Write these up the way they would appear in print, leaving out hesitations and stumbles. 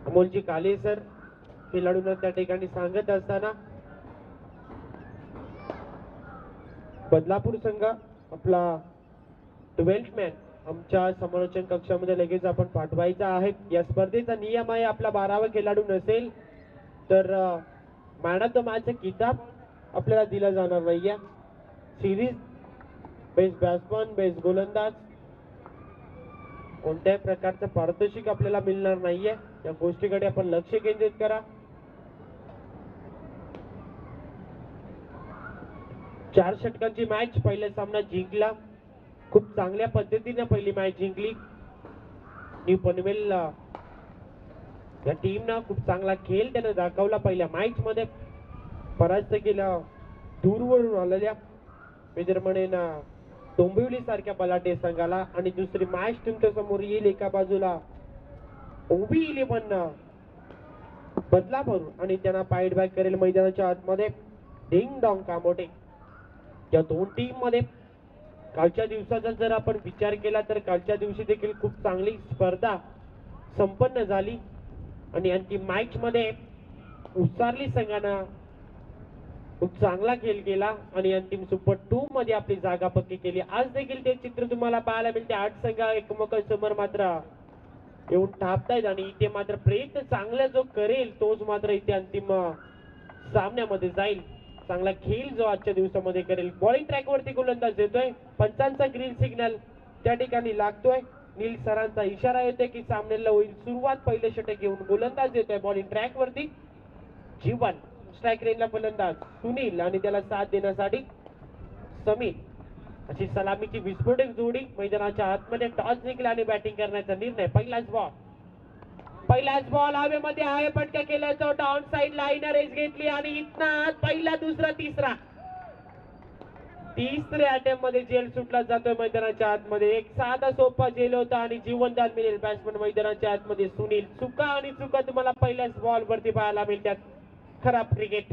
अमोलजी काले सर खेळाडूंना त्या ठिकाणी सांगत असताना बदलापूर संघ आपला 12th मॅन आमच्या समालोचन कक्षामध्ये लगेच आपण पाठवायचा आहे. या स्पर्धेचा नियम आहे आपला 12वा खेळाडू नसेल तर मॅन ऑफ द मॅच किताब आपल्याला दिला जाणार नाहीये. सिरीज बेस्ट बॅट्समन बेस्ट गोलंदाज कोणत्याही प्रकारचं पारितोषिक आपल्याला मिळणार नाहीये. या गोष्टीकडे आपण लक्ष केंद्रित करा. 4 षटकांची मॅच पहिला सामना जिंकला. खूप चांगल्या पद्धतीने पहिली मॅच जिंकली. न्यू पनवेल या टीमनं खूप चांगला खेळ त्याने दाखवला. पहिल्या मॅच मध्ये परास्त केला दूरवरून आलेल्या मेजर म्हणेन डोंबिवली सारख्या बलाढ्य संघाला. आणि दुसरी मॅच तुमच्या समोर येईल. एका बाजूला ओबी 11 बदलापूर आणि त्यांना फाईट बॅक करेल मैदानाच्या आतमध्ये डिंग डॉंग कामोटे. या दोन टीम मध्ये कालच्या दिवसाचा जर आपण विचार केला तर कालच्या दिवशी देखील खूप चांगली स्पर्धा संपन्न झाली आणि अंतिम मॅच मध्ये उसारली संघानं खूप चांगला खेळ केला आणि अंतिम सुपर 2 मध्ये आपली जागा पक्की केली. आज देखील ते चित्र तुम्हाला पाहायला मिळते. 8 संघ एकमेकांसमोर मात्र येऊन ठापतायत आणि इथे मात्र प्रयत्न चांगला जो करेल तोच मात्र इथे अंतिम सामन्यामध्ये जाईल. चांगला खेळ जो आजच्या दिवसामध्ये करेल. बॉलिंग ट्रॅक वरती गोलंदाज देतोय. पंचांचा ग्रीन सिग्नल त्या ठिकाणी लागतोय. नील सरांचा इशारा येतोय की सामन्याला होईल सुरुवात. पहिले षटक घेऊन गोलंदाज देतोय बॉलिंग ट्रॅक वरती जीवन. स्ट्राईक रेंजला फलंदाज सुनील आणि त्याला साथ देण्यासाठी समीर. अशी सलामीची विस्फोटक जोडी मैदानाच्या आतमध्ये. टॉस जिंकला आणि बॅटिंग करण्याचा निर्णय. पहिलाच बॉल हवेमध्ये आहे. पटका केल्याचा होता. ऑन साइड लाईनर रेस घेतली आणि इथनं पहिला दुसरा तिसऱ्या अटेम्प्ट मध्ये जेल सुटला जातोय मैदानाच्या आतमध्ये. एक साधा सोपा जेल होता आणि जीवनदान मिळेल बॅट्समन मैदानाच्या आतमध्ये सुनील. चुका तुम्हाला पहिल्याच बॉल वरती पाहायला मिळतात. खराब क्रिकेट.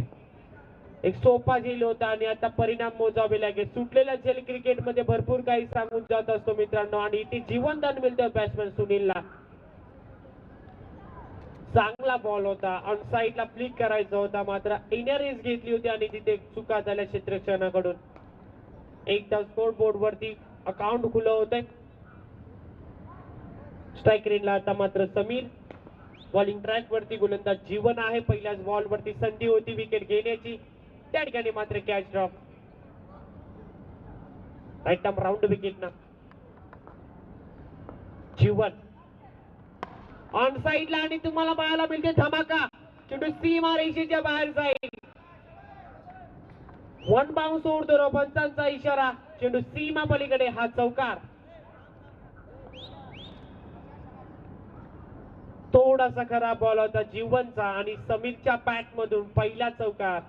एक सोपा झेल होता आणि आता परिणाम मोजावे लागेल. सुटलेला झेल क्रिकेटमध्ये भरपूर काही सांगून जात असतो मित्रांनो. आणि इथे जीवनदान मिळतं बॅट्समन सुनीलला. चांगला बॉल होता. ऑन साइडला फ्लिक करायचा होता मात्र इनर रेस घेतली होती आणि तिथे चुका झाल्या क्षेत्ररक्षणाकडून. एकदा स्कोर बोर्ड वरती अकाउंट खुलं होतंय. स्ट्राईक रेंजला आता मात्र समीर. बॉलिंग ट्रॅक वरती गोलंदाज जीवन आहे. पहिल्याच बॉल वरती संधी होती विकेट घेण्याची. त्या ठिकाणी मात्र catch drop. Right arm round wicket ना जीवन ऑन साइडला आणि तुम्हाला पाहायला मिळते धमाका. चेंडू सीमा रेषेच्या बाहेर जाईल. 1 बाउन्स ओढतो. पंचांचा इशारा. चेंडू सीमा पलीकडे. हा चौकार थोडासा खराब बॉल होता जीवनचा आणि समीरच्या बॅट मधून पहिला चौकार.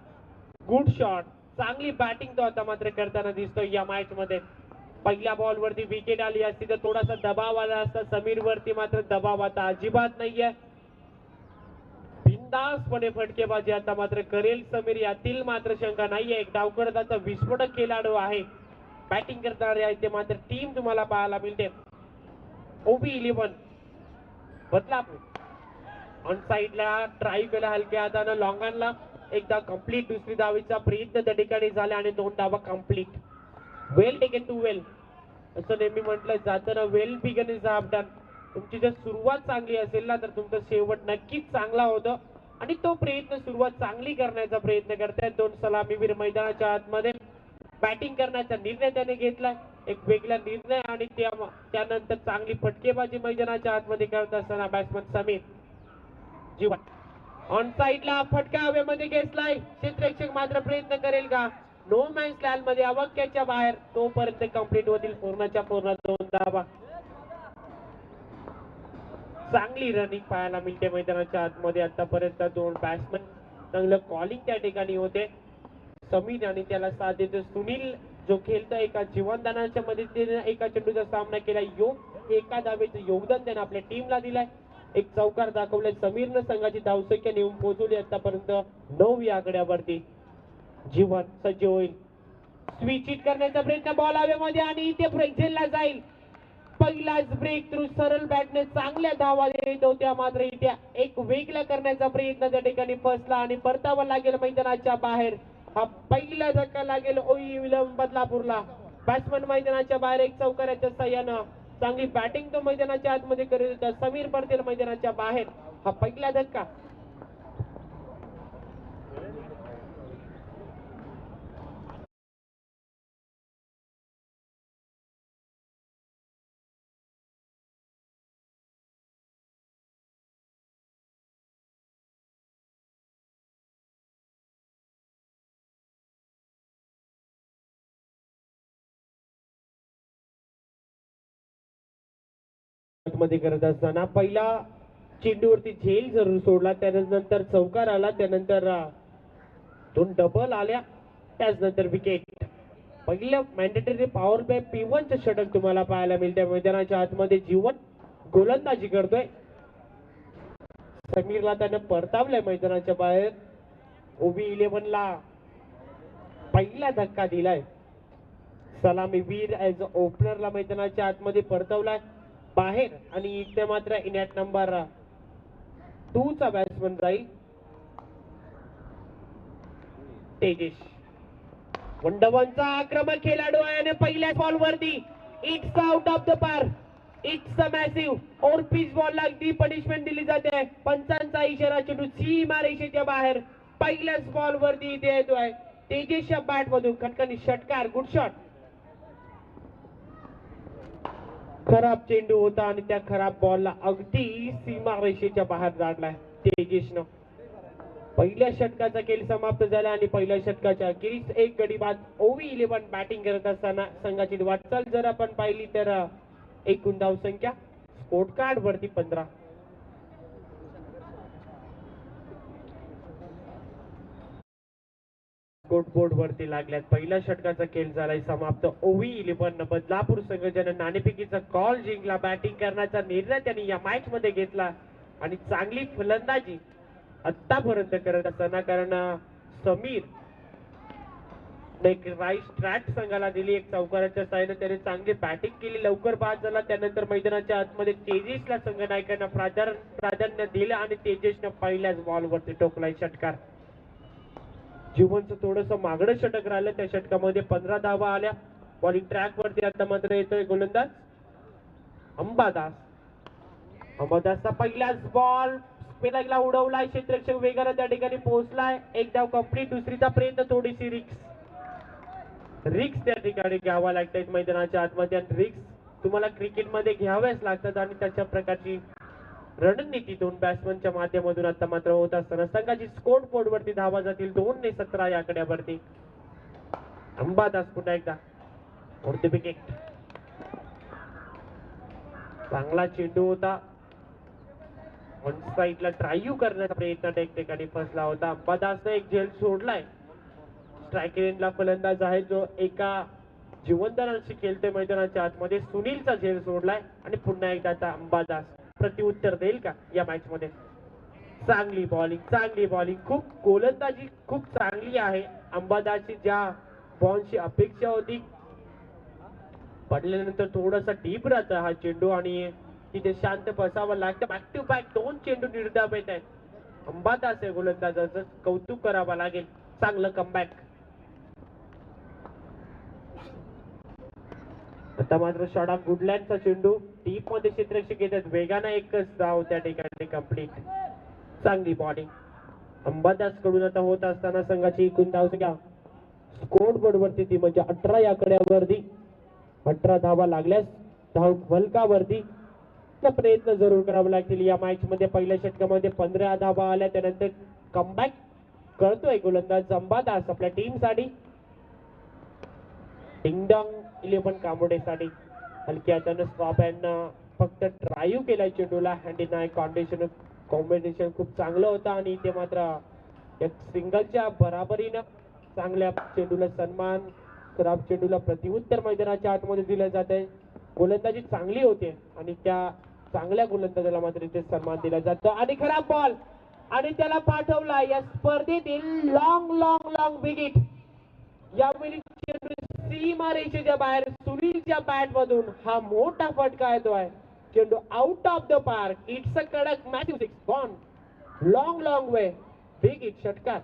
Good shot. चांगली बॅटिंग तो आता मात्र करताना दिसतोय या मॅच मध्ये. पहिल्या बॉल वरती विकेट आली असती तर थोडासा दबाव आला असता. समीर वरती मात्र दबाव आता अजिबात नाहीये. बिनधास्तपणे फटकेबाजी आता मात्र करेल समीर. यातील मात्र शंका नाहीये. एक डावकरदाचा विस्फोटक खेळाडू आहे. बॅटिंग करणारे आहे ते मात्र टीम तुम्हाला पाहायला मिळते. ओबी 11 बदलापूर. ऑन साइडला ट्राय केला हलक्या हातानं लॉंगनला. एकदा कंप्लीट. दुसरी धावेचा प्रयत्न त्या ठिकाणी झाला आणि 2 धावा complete. Well taken to well असं नेहमी म्हटलं जातं ना. Well begun is half done. तुमची जर सुरुवात चांगली असेल ना तर तुमचा शेवट नक्कीच चांगला होतो आणि तो प्रयत्न सुरुवात चांगली करण्याचा प्रयत्न करतायत 2 सलामीवीर मैदानाच्या आतमध्ये. बॅटिंग करण्याचा निर्णय त्याने घेतलाय. एक वेगळा निर्णय आणि त्यानंतर चांगली फटकेबाजी मैदानाच्या आतमध्ये करत असताना बॅट्समन समीर जीवन. ऑन साइडला फटका हवेमध्ये घेतलाय. क्षेत्ररक्षक मात्र प्रयत्न करेल का. नो मॅन्स लँड मध्ये अवक्याच्या बाहेर. तोपर्यंत कंप्लीट होतील पूर्णच्या पूर्ण 2 धावा. चांगली रनिंग पाहायला मिळते मैदानाच्या आतमध्ये. आतापर्यंत 2 बॅट्समन चांगलं कॉलिंग त्या ठिकाणी होते. समीर आणि त्याला साथ देतो सुनील जो खेळतोय. एका जीवनदानाच्या मदतीने एका चेंडूचा सामना केला. एका धावेचं योगदान त्याने आपल्या टीमला दिलाय. एक चौकार दाखवलाय समीरनं. संघाची धावसंख्या नेऊन पोहोचवली आतापर्यंत 9 या आकड्यावरती. जीवन सज्ज होईल. स्विच हिट करण्याचा प्रयत्न बॉल हवेमध्ये आणि इथे झेलला जाईल. पहिलाच ब्रेक थ्रू सरळ बॅटने चांगल्या धावा देत होत्या, मात्र इथे एक वेगळा करण्याचा प्रयत्न त्या ठिकाणी फसला आणि परतावा लागेल मैदानाच्या बाहेर. हा पहिला धक्का लागेल ओई विलम बदलापूरला. बॅट्समन मैदानाच्या बाहेर एक चौकाराच्या साह्यानं चांगली बॅटिंग तो मैदानाच्या आतमध्ये करीत होता. समीर पडतील मैदानाच्या बाहेर. हा पहिला धक्का. मध्ये करत असताना पहिला चेंडूवरती झेल जरूर सोडला, त्यानंतर चौकार आला, त्यानंतर दोन डबल आल्या, त्याचनंतर विकेट. पहिलं मॅन्डेटरी पॉवर प्ले P1 चं षटक तुम्हाला पाहायला मिळते. मैदानाच्या आतमध्ये जीवन गोलंदाजी करतोय. समीरला त्यानं परतावलंय मैदानाच्या बाहेर. OB11 ला पहिला धक्का दिलाय. सलामी वीर ऍज ओपनरला मैदानाच्या आतमध्ये परतवलाय बाहेर आणि इथे मात्र इनॅट नंबर 2 चा बॅट्समन जाईल तेजेश. वंडवनचा आक्रमक खेळाडू आहे आणि पहिल्या बॉल वरती इट्स आउट ऑफ द पार. इट्स अ मॅसिव्ह और पिच बॉलला अगदी पनिशमेंट दिली जाते. पंचांचा इशारा, चेंडू सीमा रेषेच्या बाहेर. पहिल्याच बॉल वरती इथे येतोय तेजेशच्या बॅट मधून खटकनी षटकार. Good shot. खराब चेंडू होता आणि त्या खराब बॉलला अगदी सीमा रेषेच्या बाहेर जाडलाय तेजेशनं. पहिल्या षटकाचा खेळ समाप्त झाला आणि पहिल्या षटकाच्या अखेरीस एक गडी बाद. OB11 बॅटिंग करत असताना संघाची वाटचाल जर आपण पाहिली तर एकूण धाव संख्या स्कोर कार्ड वरती 15. बोर्ड वरती लागल्यात. पहिल्या षटकाचा खेळ झालाय समाप्त. OB11 बदलापूर संघानं नाणेफेकीचा कॉल जिंकला. बॅटिंग करण्याचा निर्णय त्यांनी या मॅच मध्ये घेतला आणि चांगली फलंदाजी आतापर्यंत करत असताना, कारण समीर एक राईट स्ट्रॅट संघाला दिली. एक चौकाराच्या साह्याने त्याने चांगली बॅटिंग केली, लवकर बाद झाला. त्यानंतर मैदानाच्या आतमध्ये तेजेशला संघ नायकांना प्राधान्य दिलं आणि तेजेशनं पहिल्याच बॉलवरती टोकलाय षटकार. जीवनचं थोडस मागणं षटक राहिलं, त्या षटकामध्ये 15 धावा आल्या. बॉलिंग ट्रॅक वरती आता मात्र येतोय गोलंदाज अंबादास. अंबादासचा पहिलाच बॉल स्पिनरला उडवलाय. क्षेत्ररक्षक वेगानं त्या ठिकाणी पोहोचलाय. एक धाव कंप्लीट. दुसरीचा प्रयत्न, थोडीशी रिक्स त्या ठिकाणी घ्यावा लागतात मैदानाच्या आतमध्ये. आणि रिक्स तुम्हाला क्रिकेटमध्ये घ्याव्याच लागतात आणि त्याच्या प्रकारची रणनीती दोन बॅट्समनच्या माध्यमातून आता मात्र होत असताना संघाची स्कोर बोर्ड वरती धावा जातील 2-17 या आकड्यावरती. अंबादास पुन्हा एकदा वरती विकेट. चांगला चेंडू होता, वन साइडला ड्राईव्ह करण्याचा प्रयत्न त्या ठिकाणी फसला होता. अंबादासने एक झेल सोडलाय. स्ट्रायक रेंजला फलंदाज आहे जो एका जिवंतरांशी खेळतोय मैदानाच्या आतमध्ये. सुनीलचा झेल सोडलाय आणि पुन्हा एकदा आता अंबादास प्रत्युत्तर देईल का या मॅच मध्ये. चांगली बॉलिंग, खूप गोलंदाजी खूप चांगली आहे अंबादासची. ज्या बॉलची अपेक्षा होती पडल्यानंतर थोडासा डीप राहता हा चेंडू आणि तिथे शांत बसावं लागतं. बॅक टू बॅक 2 चेंडू निर्धाव येत आहेत. अंबादास आहे गोलंदाजाचं, कौतुक करावं लागेल. चांगलं कमबॅक. आता मात्र शॉट ऑफ गुडलँडचा चेंडू डीप मध्ये क्षेत्ररक्षक येतात. वेगानं एकच धाव त्या ठिकाणी कंप्लीट. चांगली बॉलिंग अंबादास कडून आता होत असताना संघाची एकूण धाव संख्या स्कोर बोर्ड वरती ती म्हणजे 18 या आकड्यावरती. 18 धावा लागल्यास धाव फलकावरती प्रयत्न जरूर करावे लागतील या मॅच मध्ये. पहिल्या षटकामध्ये 15 धावा आल्या, त्यानंतर कमबॅक करतोय गोलंदाज अंबादास आपल्या टीम साठी. डिंगडॉंग 11 कांबोडेसाठी हलकी हातानं स्टॉप अँड फक्त ड्राईव्ह केलाय चेंडूला. हँड इन आय कॉम्बिनेशन खूप चांगलं होतं आणि इथे मात्र एक सिंगलच्या बराबरीनं चांगल्या चेंडूला सन्मान, खराब चेंडूला प्रत्युत्तर मैदानाच्या आतमध्ये दिलं जात आहे. गोलंदाजी चांगली होते आणि त्या चांगल्या गोलंदाजाला मात्र इथे सन्मान दिला जातो. आणि खराब बॉल आणि त्याला पाठवला या स्पर्धेतील लॉंग विकेट. यावेळी चेंडू सीमा रेषेच्या बाहेर. सुनीलच्या बॅट मधून हा मोठा फटका येतोय. चेंडू out of the park. It's a कडक massive six. Gone long way. Big hit. षटकार.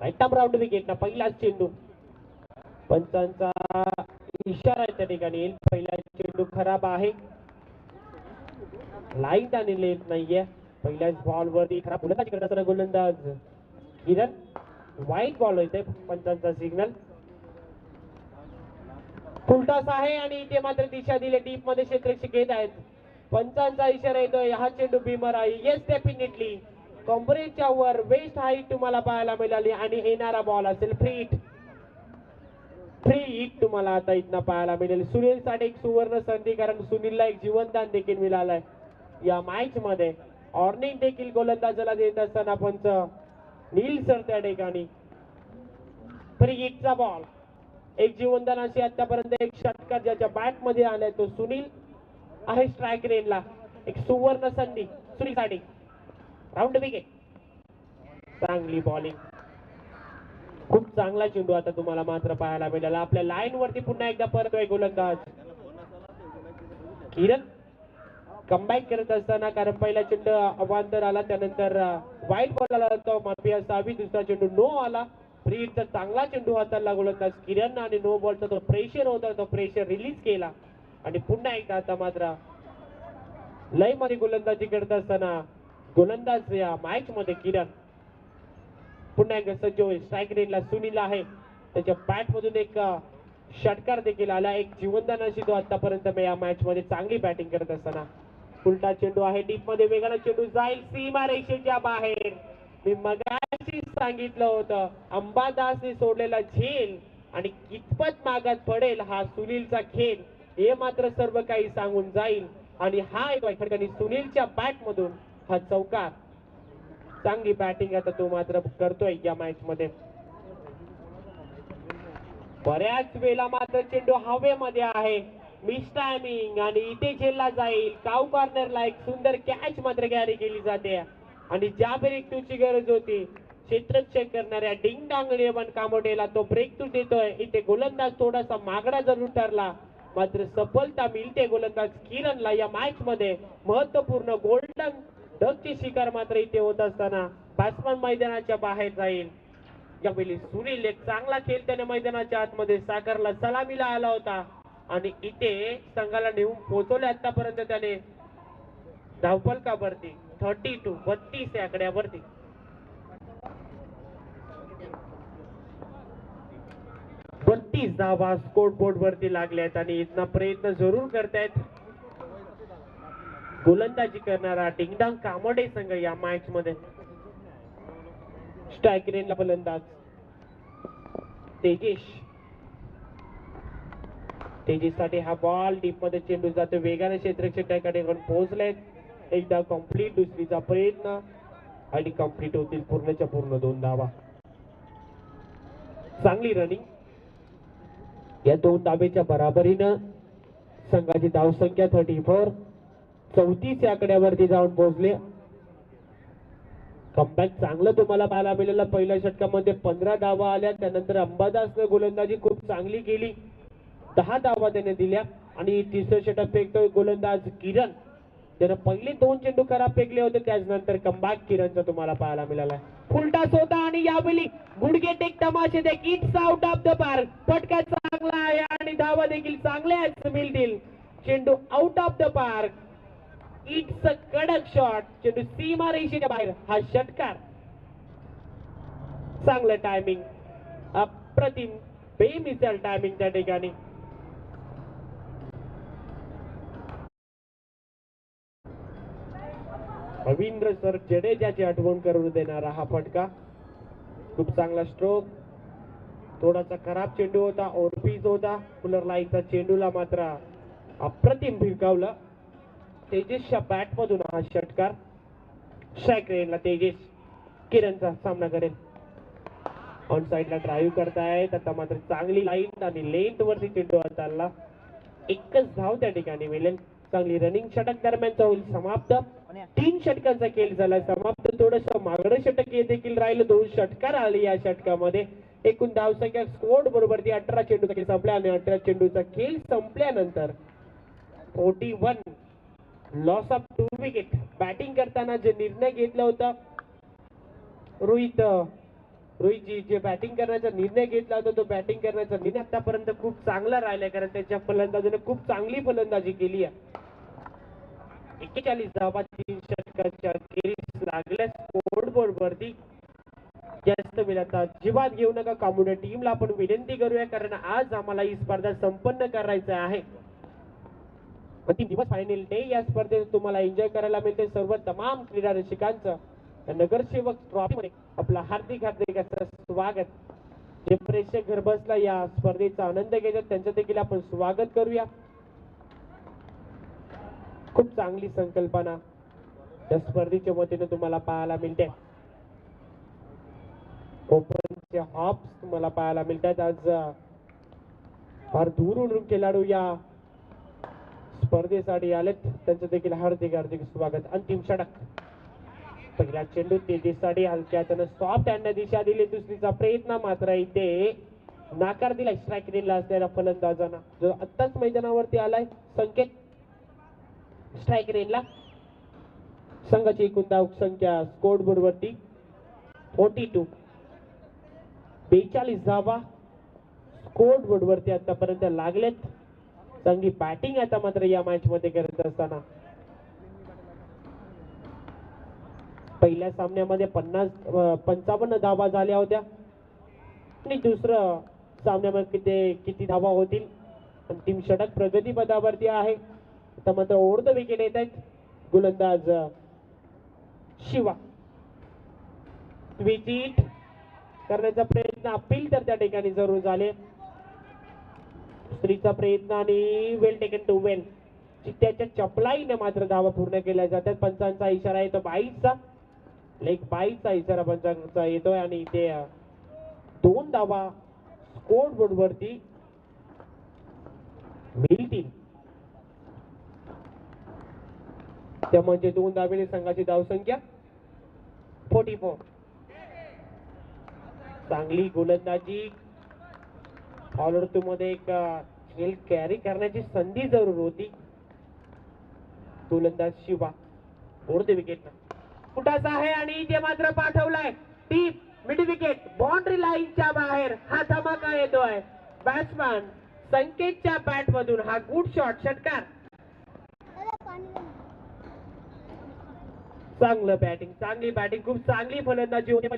राईट आर्म राऊंड विकेट ना पहिलाच चेंडू. पंचांचा इशारा आहे त्या ठिकाणी. पहिला चेंडू खराब आहे. लाईट आणि येत नाहीये. पहिल्याच बॉल वरती खराब गोलंदाजी करत असताना गोलंदाज किरण. वाईट बॉल येते. पंचांचा सिग्नल. फुलटॉस आहे आणि इथे मात्र दिशा दिले. डीप मध्ये क्षेत्ररक्षक घेत आहेत. पंचांचा इशारा येतोय. हा चेंडू भीमर आहे. येस डेफिनेटली कॉम्बरेजच्या वर वेस्ट हाईट तुम्हाला पाहायला मिळाली आणि येणारा बॉल असेल फ्री हिट. फ्री हिट तुम्हाला आता इथनं पाहायला मिळेल. सुनील साठी एक सुवर्ण संधी, कारण सुनीलला एक जीवनदान देखील मिळालंय या मॅच मध्ये. ऑर्निंग देखील गोलंदाजाला देत असताना पंच नील सर त्या ठिकाणी. फ्री हिटचा बॉल. एक जीवनदानाशी आतापर्यंत एक षटकार ज्याच्या बॅट मध्ये आलाय तो सुनील आहे. स्ट्राईक रेनला एक सुवर्ण संधी सुनील साठी. Round wicket. चांगली बॉलिंग. खूप चांगला चेंडू आता तुम्हाला मात्र पाहायला मिळेल. आपल्या लाईन वरती पुन्हा एकदा परतोय गोलंदाज किरण. कमबॅक करत असताना, कारण पहिला चेंडू अवांतर आला, त्यानंतर वाईट बॉल आला तो माफी असावी. दुसरा चेंडू नो आला. फ्री हिटचा चांगला चेंडू हाताला गोलंदाज किरण आणि नो बॉलचा तो प्रेशर होता तो प्रेशर रिलीज केला आणि पुन्हा एकदा आता मात्र लय मध्ये गोलंदाजी करत असताना गोलंदाज या मॅच मध्ये किरण. पुन्हा एकदा सज्ज होईल. स्ट्राईक रेनला सुनील आहे. त्याच्या बॅट मधून एक षटकार देखील आला. एक जीवनदानाशी तो आतापर्यंत या मॅच मध्ये चांगली बॅटिंग करत असताना. उलटा चेंडू आहे. डीप मध्ये वेगाने चेंडू जाईल सीमा रेषेच्या बाहेर. मी मगाशी सांगितलं होतं अंबादासने सोडलेला झेल आणि कितपत मागात पडेल हा सुनीलचा खेळ, हे मात्र सर्व काही सांगून जाईल. आणि हा एक ठिकाणी सुनीलच्या बॅट मधून हा चौकार. चांगली बॅटिंग आता तो मात्र करतोय या मॅच मध्ये. बऱ्याच वेळा मात्र चेंडू हवेमध्ये आहे. मिस टायमिंग आणि इथे झेलला जाईल. काऊ कॉर्नरला एक सुंदर कॅच मात्र कॅरी केली जाते आणि ज्या ब्रेक थ्रूची गरज होती क्षेत्ररक्षक करणाऱ्या डिंग डांग नियमन कामोटेला तो ब्रेक थ्रू देतोय. इथे गोलंदाज थोडासा मागडा जरूर ठरला, मात्र सफलता मिळते गोलंदाज किरणला या मॅच मध्ये. महत्वपूर्ण गोल्डन डकची शिकार मात्र इथे होत असताना बॅट्समन मैदानाच्या बाहेर जाईल. यावेळी सुनील एक चांगला खेळ त्याने मैदानाच्या आतमध्ये साकारला. सलामीला आला होता आणि इथे संघाला नेऊन पोहोचवले आतापर्यंत त्याने धावफलकावरती 32 या आकड्यावरती. धावा स्कोर बोर्ड वरती लागल्यात आणि इथला प्रयत्न जरूर करतायत गोलंदाजी करणारा डिंगडांग कामोडे संघ या मॅच मध्ये. स्ट्राईक रेनला फलंदाज तेजेससाठी हा बॉल. डीप मध्ये चेंडू जातो वेगाने. क्षेत्ररक्षकाकडे पोहोचलेत. एकदा कंप्लीट. दुसरीचा प्रयत्न आणि कंप्लीट होतील पूर्णच्या पूर्ण 2 धावा. चांगली रनिंग. या 2 धावेच्या बराबरीनं संघाची धावसंख्या 34. 34 या आकड्यावरती जाऊन पोहोचले. कमबॅक चांगलं तुम्हाला पाहायला मिळालं. पहिल्या षटकामध्ये 15 धावा आल्या. त्यानंतर अंबादासने गोलंदाजी खूप चांगली केली. 10 धावा त्याने दिल्या आणि तिसरं षटक फेकतोय गोलंदाज किरण. त्यानं पहिले 2 चेंडू खराब फेकले होते, त्याच्यानंतर कमबॅक किरणचा तुम्हाला पाहायला मिळाला. फुलटास होता आणि यावेळी गुडघे टेक तमाशे देख it's out of the park. फटका चांगला आहे आणि धावा देखील चांगल्याच मिळतील. चेंडू out of the park. It's a कडक शॉट. चेंडू सीमा रेषेच्या बाहेर. हा षटकार. चांगलं टायमिंग, अप्रतिम बेमिसाल टायमिंग त्या ठिकाणी. रवींद्र सर जडेजाची आठवण करून देणारा हा फटका. खूप चांगला स्ट्रोक. थोडासा खराब चेंडू होता, ओरपीस होता. फुलर लाईनचा चेंडूला मात्र अप्रतिम भिरकावलं. तेजसच्या बॅट मधून हा षटकार. स्ट्राईक रेंजला तेजस किरणचा सामना करेल. ऑन साइडला ड्राईव्ह करतायत आता मात्र चांगली लाईन आणि लेंथ वरती चेंडू चालला. एकच धाव त्या ठिकाणी मिळेल. चांगली रनिंग षटक दरम्यानचा होईल समाप्त. 3 षटकांचा खेळ झाला समाप्त. थोडस मागडं षटक देखील राहिलं. 2 षटकार आले या षटकामध्ये. एकूण धावसंख्या स्कोर बरोबर ती 18 चेंडूचा खेळ संपला आणि 18 चेंडूचा खेळ संपल्यानंतर 41 लॉस ऑफ 2 विकेट. बॅटिंग करताना जे निर्णय घेतला होता रोहितजी जे बॅटिंग करण्याचा निर्णय घेतला होता, तो बॅटिंग करण्याचा निर्णय आतापर्यंत खूप चांगला राहिलाय, कारण त्याच्या फलंदाजीने खूप चांगली फलंदाजी केली आहे. 41 धावा 3 षटकांच्या खेळीस लागल्या. स्कोर बोर्ड वरती जास्त वेळाचा अजिबात घेऊ नका. कॉम्प्युटर टीमला आपण विनंती करूया, कारण आज आम्हाला ही स्पर्धा संपन्न करायचं आहे. 3 दिवस फायनल डे या स्पर्धेत तुम्हाला एन्जॉय करायला मिळते. सर्व तमाम क्रीडा रसिकांचं नगरसेवक ट्रॉफीमध्ये आपलं हार्दिक हार्दिक असं स्वागत. जे प्रेक्षक घर बसला या स्पर्धेचा आनंद घेतात त्यांचं देखील आपण स्वागत करूया. खूप चांगली संकल्पना या स्पर्धेच्या वतीने तुम्हाला पाहायला मिळते. ओपनचे हॉप्स तुम्हाला पाहायला मिळतात. आज फार दूरून खेळाडू या स्पर्धेसाठी आलेत, त्यांचं देखील हार्दिक हार्दिक स्वागत. अंतिम षटक. पहिला चेंडू तेजीसाठी हलक्या त्यानं सॉफ्ट हँडने दिशा दिली. दुसरीचा प्रयत्न मात्र इथे नाकार दिलाय स्ट्राईक रेंजला असलेल्या फलंदाजांना, जो आत्ताच मैदानावरती आलाय. संकेत स्ट्राईक रेंजला. संघाची एकूण धावसंख्या स्कोर बोर्ड वरती 42. 42 धावा स्कोर बोर्ड वरती आतापर्यंत लागलेत. चांगली बॅटिंग आता मात्र या मॅच मध्ये करत असताना. पहिल्या सामन्यामध्ये 55 धावा झाल्या होत्या आणि दुसरं सामन्यामध्ये किती धावा होतील. अंतिम षटक प्रगती पदावरती आहे. आता मात्र ओढ विकेट येत आहेत. गोलंदाज शिवा विकेट करण्याचा प्रयत्न, अपील तर त्या ठिकाणी जरूर झाले. दुसरीचा प्रयत्न आणि वेल टेकन टू वेल. चित्त्याच्या चपलाईने मात्र धावा पूर्ण केल्या जातात. पंचांचा इशारा येतो 22चा. लेग 22चा इशारा पंचांचा येतोय आणि इथे 2 धावा स्कोर बोर्ड वरती मिळतील. त्या म्हणजे 2 धावेने संघाची धावसंख्या 44. चांगली गोलंदाजी. फॉलो मध्ये एक खेळ कॅरी करण्याची संधी जरूर होती. गोलंदाज शिवा ओढते विकेट. फुटाचा आहे आणि ते मात्र पाठवलाय डीप मिड विकेट. बाउंड्री लाईनच्या बाहेर हा धमाका येतोय. बॅट्समॅन संकेतच्या बॅट मधून हा गुड शॉट. षटकार. चांगलं बॅटिंग, चांगली बॅटिंग, खूप चांगली फलंदाजी होती.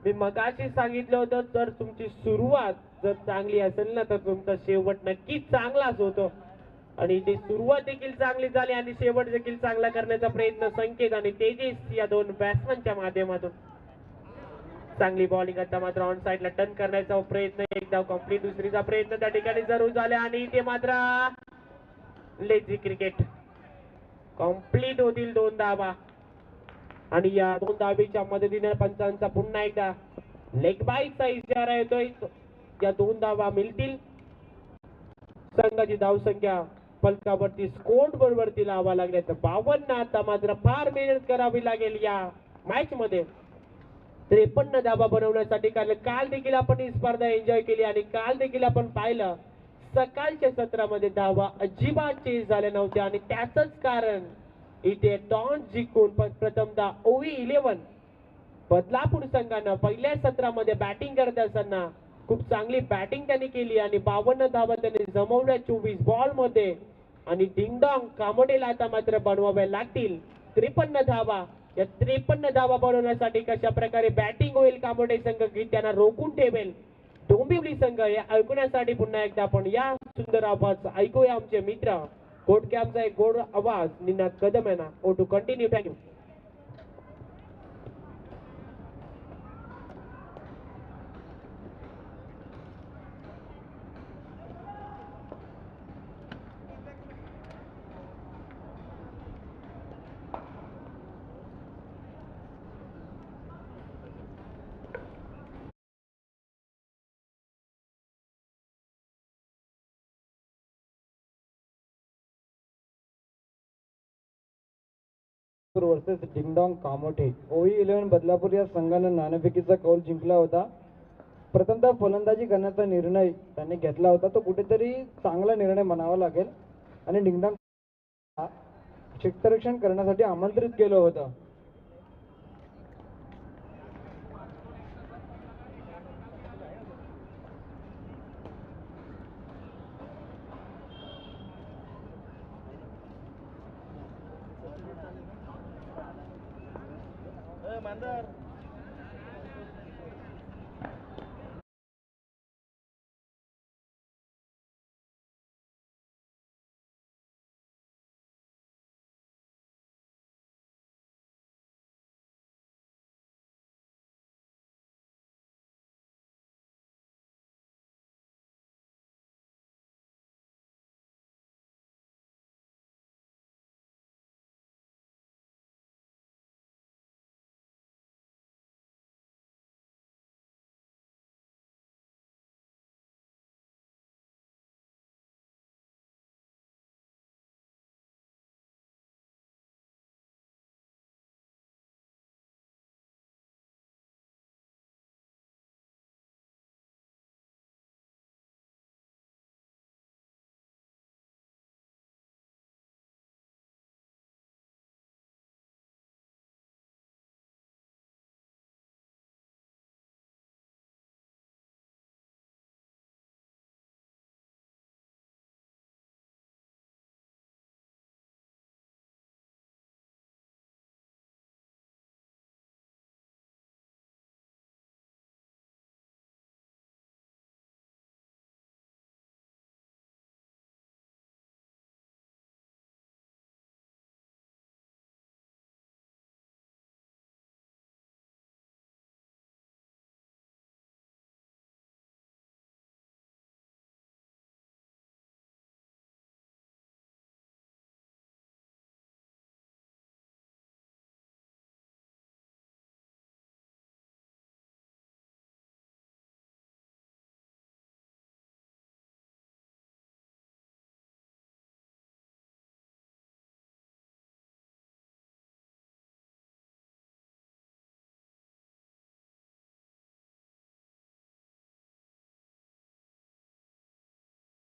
मी मगाशी सांगितलं होतं, तर तुमची सुरुवात जर चांगली असेल ना तर तुमचा शेवट नक्कीच चांगलाच होतो. आणि ती सुरुवात देखील चांगली झाली आणि शेवट देखील चांगला करण्याचा प्रयत्न संकेत आणि तेजस या 2 बॅट्समनच्या माध्यमातून. चांगली बॉलिंग. आता मात्र ऑन साइडला टर्न करण्याचा प्रयत्न. एक धाव कंप्लीट. दुसरीचा प्रयत्न त्या ठिकाणी जरूर झाला आणि ते मात्र लेझी क्रिकेट. कंप्लीट होतील 2 धावा आणि या 2 धावेच्या मदतीने पंचांचा पुन्हा एकदा लेग बाईचा इशारा येतोय. या 2 धावा मिळतील. संघाची धावसंख्या फलकावरती स्कोर बरोबरती लावा लागल्या. 52. आता मात्र फार मेहनत करावी लागेल या मॅच मध्ये 53 धावा बनवण्यासाठी. कारण काल देखील आपण ही स्पर्धा एन्जॉय केली आणि काल देखील आपण पाहिलं सकाळच्या सत्रामध्ये धावा अजिबात चेस झाल्या नव्हत्या आणि त्याचंच कारण इथे टॉस जिंकून प्रथमतः OV11 बदलापूर संघानं पहिल्या सत्रामध्ये बॅटिंग करत असताना खूप चांगली बॅटिंग त्यांनी केली आणि 52 धावा त्यांनी जमवल्या 24 बॉल मध्ये आणि डिंगडॉंग कामोडेला आता मात्र बनवाव्या लागतील 53 धावा. या 53 धावा बनवण्यासाठी कशा प्रकारे बॅटिंग होईल कामोडे संघ की त्यांना रोखून ठेवेल डोंबिवली संघ हे ऐकण्यासाठी पुन्हा एकदा आपण या सुंदर आवाज ऐकूया आमचे मित्र कोटकॅमचा एक गोड आवाज निनाद कदम यांना. Oh to continue. Thank you. Versus ding dong Kamothe. OV11 Badlapur या संघानं नाणेफेकीचा कौल जिंकला होता. प्रथमतः फलंदाजी करण्याचा निर्णय त्यांनी घेतला होता तो कुठेतरी चांगला निर्णय म्हणावा लागेल आणि डिंगडॉंग क्षेत्ररक्षण करण्यासाठी आमंत्रित केलं होतं.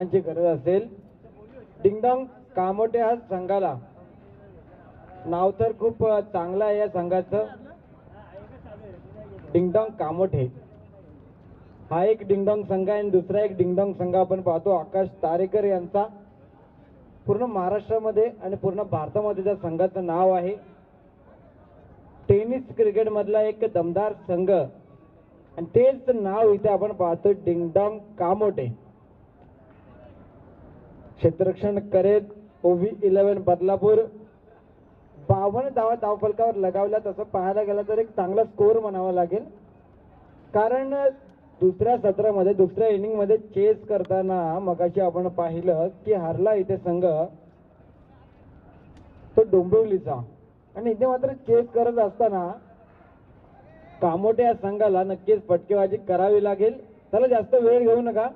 ची गरज असेल. डिंगडॉंग कामोठे हा संघाला नाव तर खूप चांगलं आहे या संघाचं. डिंगडॉंग कामोठे हा एक डिंगडॉंग संघ आहे आणि दुसरा एक डिंगडॉंग संघ आपण पाहतो आकाश तारेकर यांचा. पूर्ण महाराष्ट्रामध्ये आणि पूर्ण भारतामध्ये त्या संघाचं नाव आहे. टेनिस क्रिकेट मधला एक दमदार संघ आणि तेच नाव इथे आपण पाहतो डिंगडॉंग कामोठे. क्षेत्ररक्षण करेल OV11 बदलापूर. 52 धावा धावफलकावर लगावल्या. तसं पाहायला गेलं तर एक चांगला स्कोर म्हणावा लागेल कारण दुसऱ्या सत्रामध्ये दुसऱ्या इनिंग मध्ये चेस करताना मगाशी आपण पाहिलं की हारला इथे संघ तो डोंबिवलीचा आणि इथे मात्र चेस करत असताना कामोठे या संघाला नक्कीच फटकेबाजी करावी लागेल. त्याला जास्त वेळ घेऊ नका.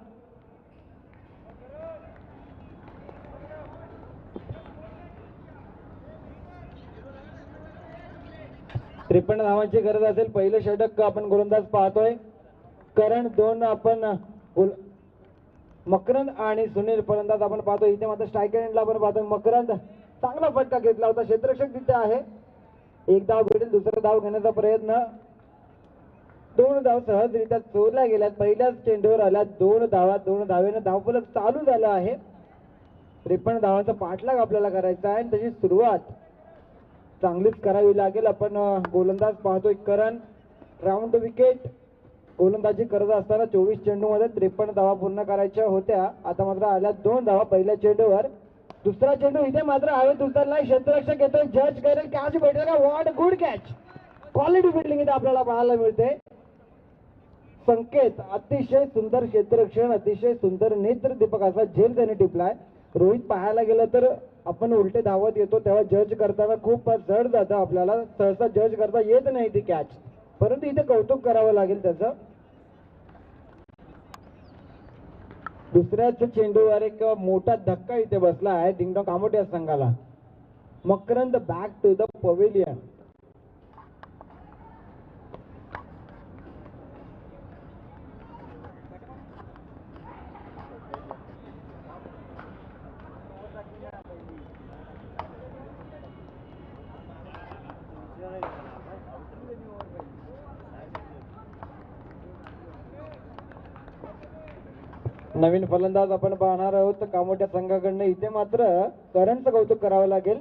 53 धावांची गरज असेल. पहिलं षटक आपण गोलंदाज पाहतोय. करण 2 आपण मकरंद आणि सुनील फलंदाज आपण पाहतो. इथे मात्र स्ट्रायकर एंडला आपण पाहतो मकरंद चांगला फटका घेतला होता. क्षेत्ररक्षक तिथे आहे. एक धाव भेटेल, दुसरा धाव घेण्याचा प्रयत्न. 2 धाव सहजरित्या चोरल्या गेल्यात. पहिल्याच चेंडूवर आल्या 2 धावा. 2 धावेनं धावफलक चालू झालं आहे. 53 धावांचा पाठलाग आपल्याला करायचा आहे आणि त्याची सुरुवात चांगलीच करावी लागेल. आपण गोलंदाज पाहतोय करण. राऊंड विकेट गोलंदाजी करत असताना 24 चेंडूमध्ये 53 धावा पूर्ण करायच्या होत्या. आता मात्र आल्या 2 धावा पहिल्या चेंडूवर. दुसरा चेंडू इथे मात्र हवेत उतरलाय. क्षेत्ररक्षक येतोय, जज करेल, कॅच भेटेल का? What good catch. Quality fielding इथे आपल्याला पाहायला मिळते. संकेत अतिशय सुंदर क्षेत्ररक्षण, अतिशय सुंदर नेत्र दीपक असा झेल त्याने टिपलाय. रोहित पाहायला गेलं तर आपण उलटे धावत येतो तेव्हा जज करताना खूप जड जातं. आपल्याला सहसा जज करता येत नाही ती कॅच, परंतु इथे कौतुक करावं लागेल त्याचं. दुसऱ्याच चेंडूवर एक मोठा धक्का इथे बसला आहे डिंगडॉंग कामोटे या संघाला. Makarand back to the pavilion. नवीन फलंदाज आपण पाहणार आहोत कामोट्या संघाकडनं. इथे मात्र करणचं कौतुक करावं लागेल.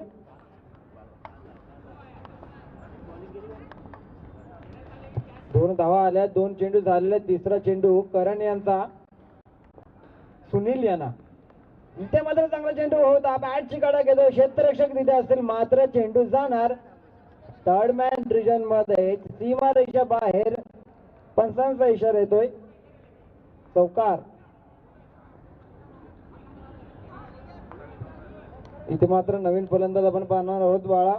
दोन धावा आल्या, 2 चेंडू झालेले. तिसरा चेंडू करण यांचा सुनील यांना. इथे मात्र चांगला चेंडू होता. बॅटची कडा घेतो, क्षेत्ररक्षक तिथे असेल मात्र चेंडू जाणार थर्ड मॅन रिजन मध्ये. सीमा रेषा बाहेर. पंचांचा इशारा येतोय. चौकार. इथे मात्र नवीन फलंदाज आपण पाहणार आहोत बाळा.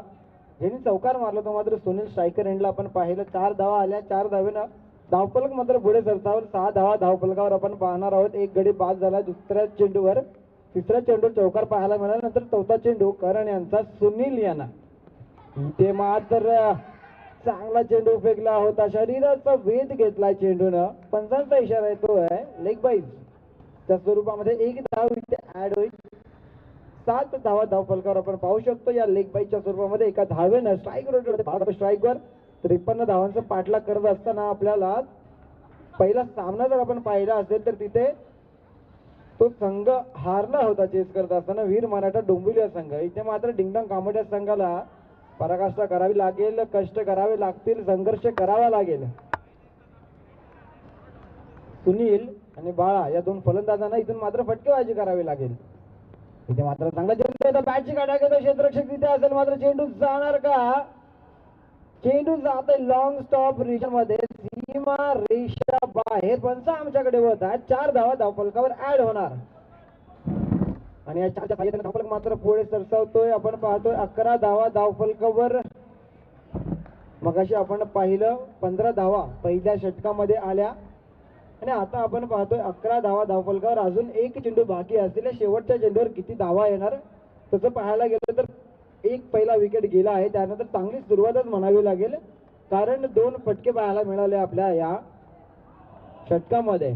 ज्यांनी चौकार मारला तो मात्र सुनील स्ट्रायकर एंडला आपण पाहिलं. 4 धावा आल्या. 4 धावेनं धावफलक मात्र पुढे सरसावर. 6 धावा धावफलकावर आपण पाहणार आहोत. एक गडी बाद झाला दुसऱ्या चेंडूवर. तिसऱ्या चेंडू चौकार पाहायला मिळाला. नंतर चौथा चेंडू करण यांचा सुनील यांना. इथे मात्र चांगला चेंडू फेकला होता. शरीराचा वेध घेतला चेंडूनं. पंचांचा इशारा येतोय लेग बाईज त्या स्वरूपामध्ये. एक धाव इथे ऍड होईल. 7 धावा धावफलकावर आपण पाहू शकतो. या लेग बाईच्या स्वरूपामध्ये एका धावेनं स्ट्राईकवर 53 धावांचा पाठलाग करत असताना आपल्याला पहिला सामना जर आपण पाहिला असेल तर तिथे तो संघ हारला होता चेस करत असताना वीर मराठा डोंबिवली संघ. इथे मात्र डिंगडॉंग कामोट्या संघाला पराकाष्ठा करावी लागेल, कष्ट करावे लागतील, संघर्ष करावा लागेल. सुनील आणि बाळा या 2 फलंदाजांना इथून मात्र फटकेबाजी करावी लागेल. इथे मात्र चांगला चेंडू बॅटची काढा घेतो. क्षेत्ररक्षक तिथे असेल मात्र चेंडू जाणार का? चेंडू जाते लॉंग स्टॉप रिजन मध्ये. सीमा रेषा बाहेर. पंच आमच्याकडे होत आहे. 4 धावा धावफलकावर ऍड होणार आणि या 4च्या साह्याने धावफलक मात्र पुढे सरसावतोय. आपण पाहतोय 11 धावा धावफलकावर. मगाशी आपण पाहिलं 15 धावा पहिल्या षटकामध्ये आल्या आणि आता आपण पाहतोय 11 धावा धावफलकावर. अजून एक चेंडू बाकी असलेल्या शेवटच्या चेंडूवर किती धावा येणार तसं पाहायला गेलं तर एक पहिला विकेट गेला आहे. त्यानंतर चांगली सुरुवातच म्हणावी लागेल कारण 2 फटके पाहायला मिळाले आपल्या या षटकामध्ये.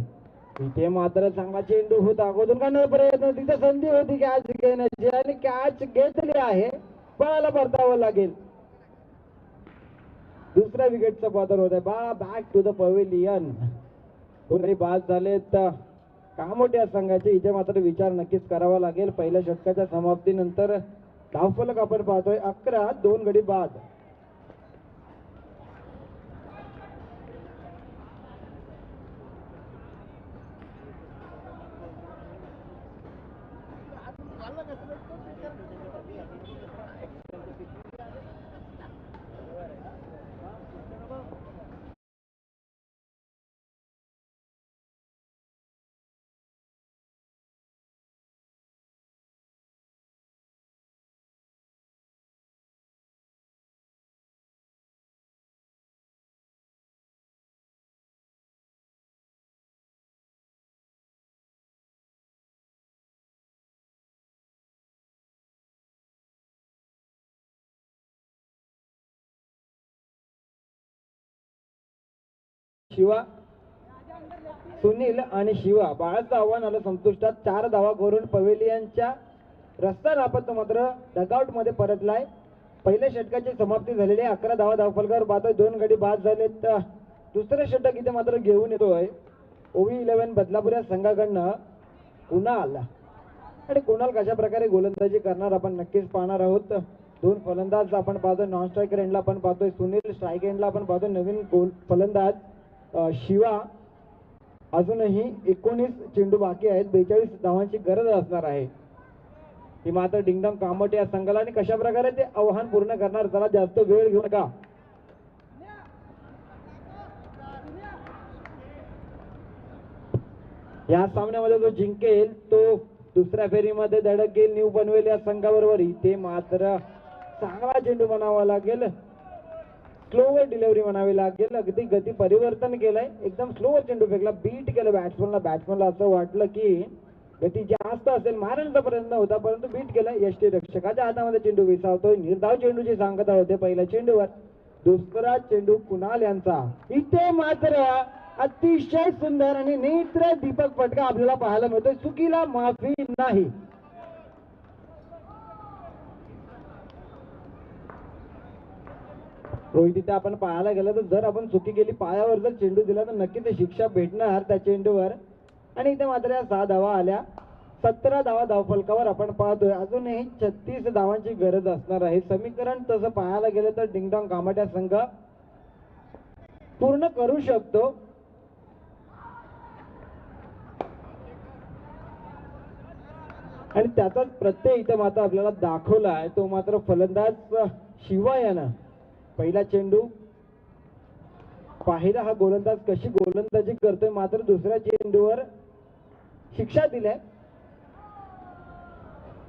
इथे मात्र चांगला चेंडू होता. अगोदर करण्याचा प्रयत्न. तिथे संधी होती कॅच घेण्याची आणि कॅच घेतली आहे. बाळाला परतावं लागेल. दुसऱ्या विकेटचा बदल होत आहे. बाळा बॅक टू द पवेलियन. कोणी बाद झालेत कामोट्या संघाचे. इथे मात्र विचार नक्कीच करावा लागेल. पहिल्या षटकाच्या समाप्तीनंतर धावफलक आपण पाहतोय 11, 2 गडी बाद. शिवा सुनील आणि शिवा. बाळाचं आव्हान आलं संपुष्टात. 4 धावा करून पवेलियनच्या रस्ता रापत मात्र डगआउट मध्ये परतलाय. पहिल्या षटकाची समाप्ती झालेली आहे. 11 धावा धावफलकावर बाद आहे. 2 गडी बाद झालेत. दुसरं षटक इथे मात्र घेऊन येतोय ओव्ही 11 बदलापूर या संघाकडनं कुणाल. आणि कुणाल कशा प्रकारे गोलंदाजी करणार आपण नक्कीच पाहणार आहोत. 2 फलंदाज आपण पाहतोय. नॉन स्ट्रायकर एंडला आपण पाहतोय सुनील. स्ट्राईक एंडला आपण पाहतोय नवीन फलंदाज शिवा. अजूनही 19 चेंडू बाकी आहेत. 42 धावांची गरज असणार आहे. ही मात्र डिंगडॉंग कामोटे या संघाला. आणि कशा प्रकारे ते आव्हान पूर्ण करणार त्याला जास्त वेळ घेऊ नका. या सामन्यामध्ये जो जिंकेल तो दुसऱ्या फेरीमध्ये धडकेल न्यू पनवेल या संघाबरोबर. इथे मात्र चांगला चेंडू म्हणावा लागेल. स्लोवर डिलिव्हरी म्हणावी लागेल. अगदी गती परिवर्तन केलंय. एकदम स्लोवर चेंडू फेकला. बीट केलं बॅट्समनला असं वाटलं की गती जास्त असेल मारण्याचा प्रयत्न होता परंतु बीट केलं. यष्टीरक्षकाच्या हातामध्ये चेंडू विसावतोय. निर्धाव चेंडूची सांगता होते पहिल्या चेंडूवर. दुसरा चेंडू कुणाल यांचा. इथे मात्र अतिशय सुंदर आणि नेत्र दीपक फटका आपल्याला पाहायला मिळतोय. चुकीला माफी नाही. रोहित इथे आपण पाहायला गेलं तर जर आपण चुकी केली पायावर जर चेंडू दिला तर नक्कीच शिक्षा भेटणार त्या चेंडूवर. आणि इथे मात्र या 6 धावा आल्या. 17 धावा धावफलकावर आपण पाहतोय. अजूनही 36 धावांची गरज असणार आहे. समीकरण तसं पाहायला गेलं तर डिंगडॉंग कामाट्या संघ पूर्ण करू शकतो. आणि त्याचाच प्रत्यय इथे मात्र आपल्याला दाखवला आहे. तो मात्र फलंदाज शिवा यानं पहिला चेंडू पाहिला. हा गोलंदाज कशी गोलंदाजी करतोय. मात्र दुसऱ्या चेंडूवर शिक्षा दिल्या.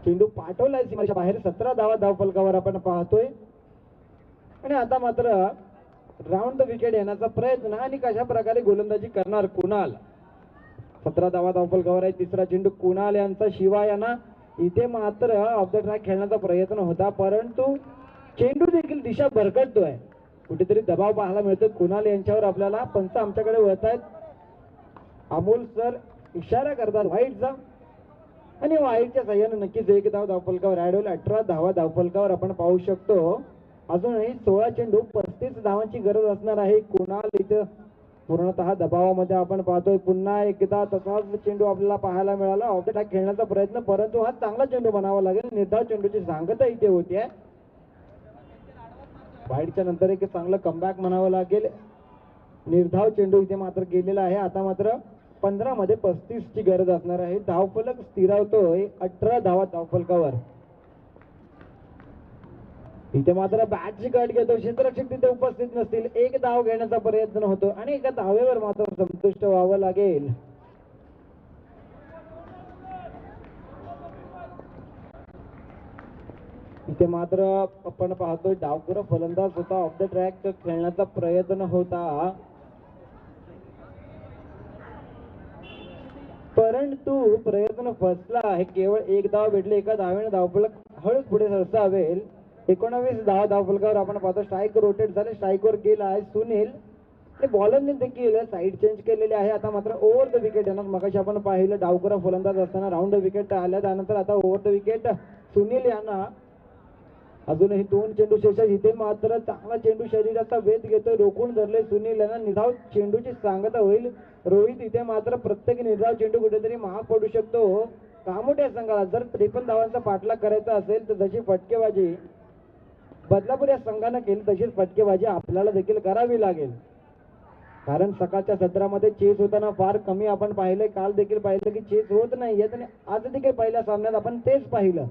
चेंडू पाठवलाय सीमाच्या बाहेर. 17 धावा धावफलकावर आपण पाहतोय. आणि आता मात्र राऊंड द विकेट येण्याचा प्रयत्न. आणि कशा प्रकारे गोलंदाजी करणार कुणाल. 17 धावा धावफलकावर आहे. तिसरा चेंडू कुणाल यांचा. शिवा यांना इथे मात्र ऑफ द ट्रॅक खेळण्याचा प्रयत्न होता परंतु चेंडू देखील दिशा भरकटतोय. कुठेतरी दबाव पाहायला मिळतोय कुणाल यांच्यावर. आपल्याला पंच आमच्याकडे वळत आहेत. अमोल सर इशारा करतात व्हाईटचा. आणि व्हाईटच्या साह्याने नक्कीच 1 धाव धावफलकावर ऍड होईल. 18 धावा धावफलकावर आपण पाहू शकतो. अजूनही 16 चेंडू 35 धावांची गरज असणार आहे. कुणाल इथं पूर्णतः दबावामध्ये आपण पाहतोय. पुन्हा एकदा तसाच चेंडू आपल्याला पाहायला मिळाला. ऑफ द ट्रॅक खेळण्याचा प्रयत्न परंतु हा चांगला चेंडू बनावा लागेल. निर्धाव चेंडूची सांगता इथे होतीये. वाईडच्या नंतर एक चांगलं कमबॅक म्हणावं लागेल. निर्धाव चेंडू इथे मात्र गेलेला आहे. आता मात्र 15 मध्ये 35 ची गरज असणार आहे. धावफलक स्थिरावतोय 18 धावा धावफलकावर. इथे मात्र बॅटची कट घेतो. क्षेत्ररक्षक तिथे उपस्थित नसतील. 1 धाव घेण्याचा प्रयत्न होतो आणि एका धावेवर मात्र संतुष्ट व्हावं लागेल. इथे मात्र आपण पाहतोय डावखुरा फलंदाज होता. ऑफ द ट्रॅक खेळण्याचा प्रयत्न होता परंतु प्रयत्न फसला आहे. केवळ 1 धाव भेटले. एका धावेने धावफलक हळूच पुढे सरसावेल. 19 धावा धावफलकावर आपण पाहतो. स्ट्राईक रोटेट झाले. स्ट्राईकवर गेला आहे सुनील. बॉलरने देखील साईड चेंज केलेली आहे. आता मात्र ओव्हर द विकेट येणार. मगाशी आपण पाहिलं डावखुरा फलंदाज असताना राऊंड द विकेट आल्या. त्यानंतर आता ओव्हर द विकेट सुनील यांना. अजूनही 2 चेंडू शेष. इथे मात्र चांगला चेंडू शरीराचा वेध घेतोय. रोखून धरले सुनील यांना. निर्धाव चेंडूची सांगता होईल. रोहित इथे मात्र प्रत्येक निर्धाव चेंडू कुठेतरी महाग पडू शकतो कामोट्या संघाला. जर 53 धावांचा पाठलाग करायचा असेल तर जशी फटकेबाजी बदलापूर या संघानं केली तशीच फटकेबाजी आपल्याला देखील करावी लागेल. कारण सकाळच्या सत्रामध्ये चेस होताना फार कमी आपण पाहिलंय. काल देखील पाहिलं की चेस होत नाहीये आणि आज देखील पहिल्या सामन्यात आपण तेच पाहिलं.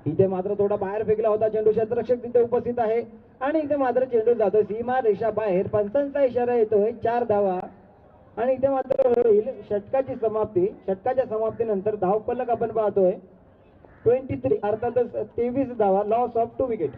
इथे मात्र थोडा बाहेर फेकला होता चेंडू. क्षेत्ररक्षक तिथे उपस्थित आहे आणि इथे मात्र चेंडू जातोय सीमा रेषा बाहेर. पंचांचा इशारा येतोय. 4 धावा आणि इथे मात्र होईल षटकाची समाप्ती. षटकाच्या समाप्तीनंतर धावफलक आपण पाहतोय 23 अर्थातच 23 धावा. Loss of 2 wicket.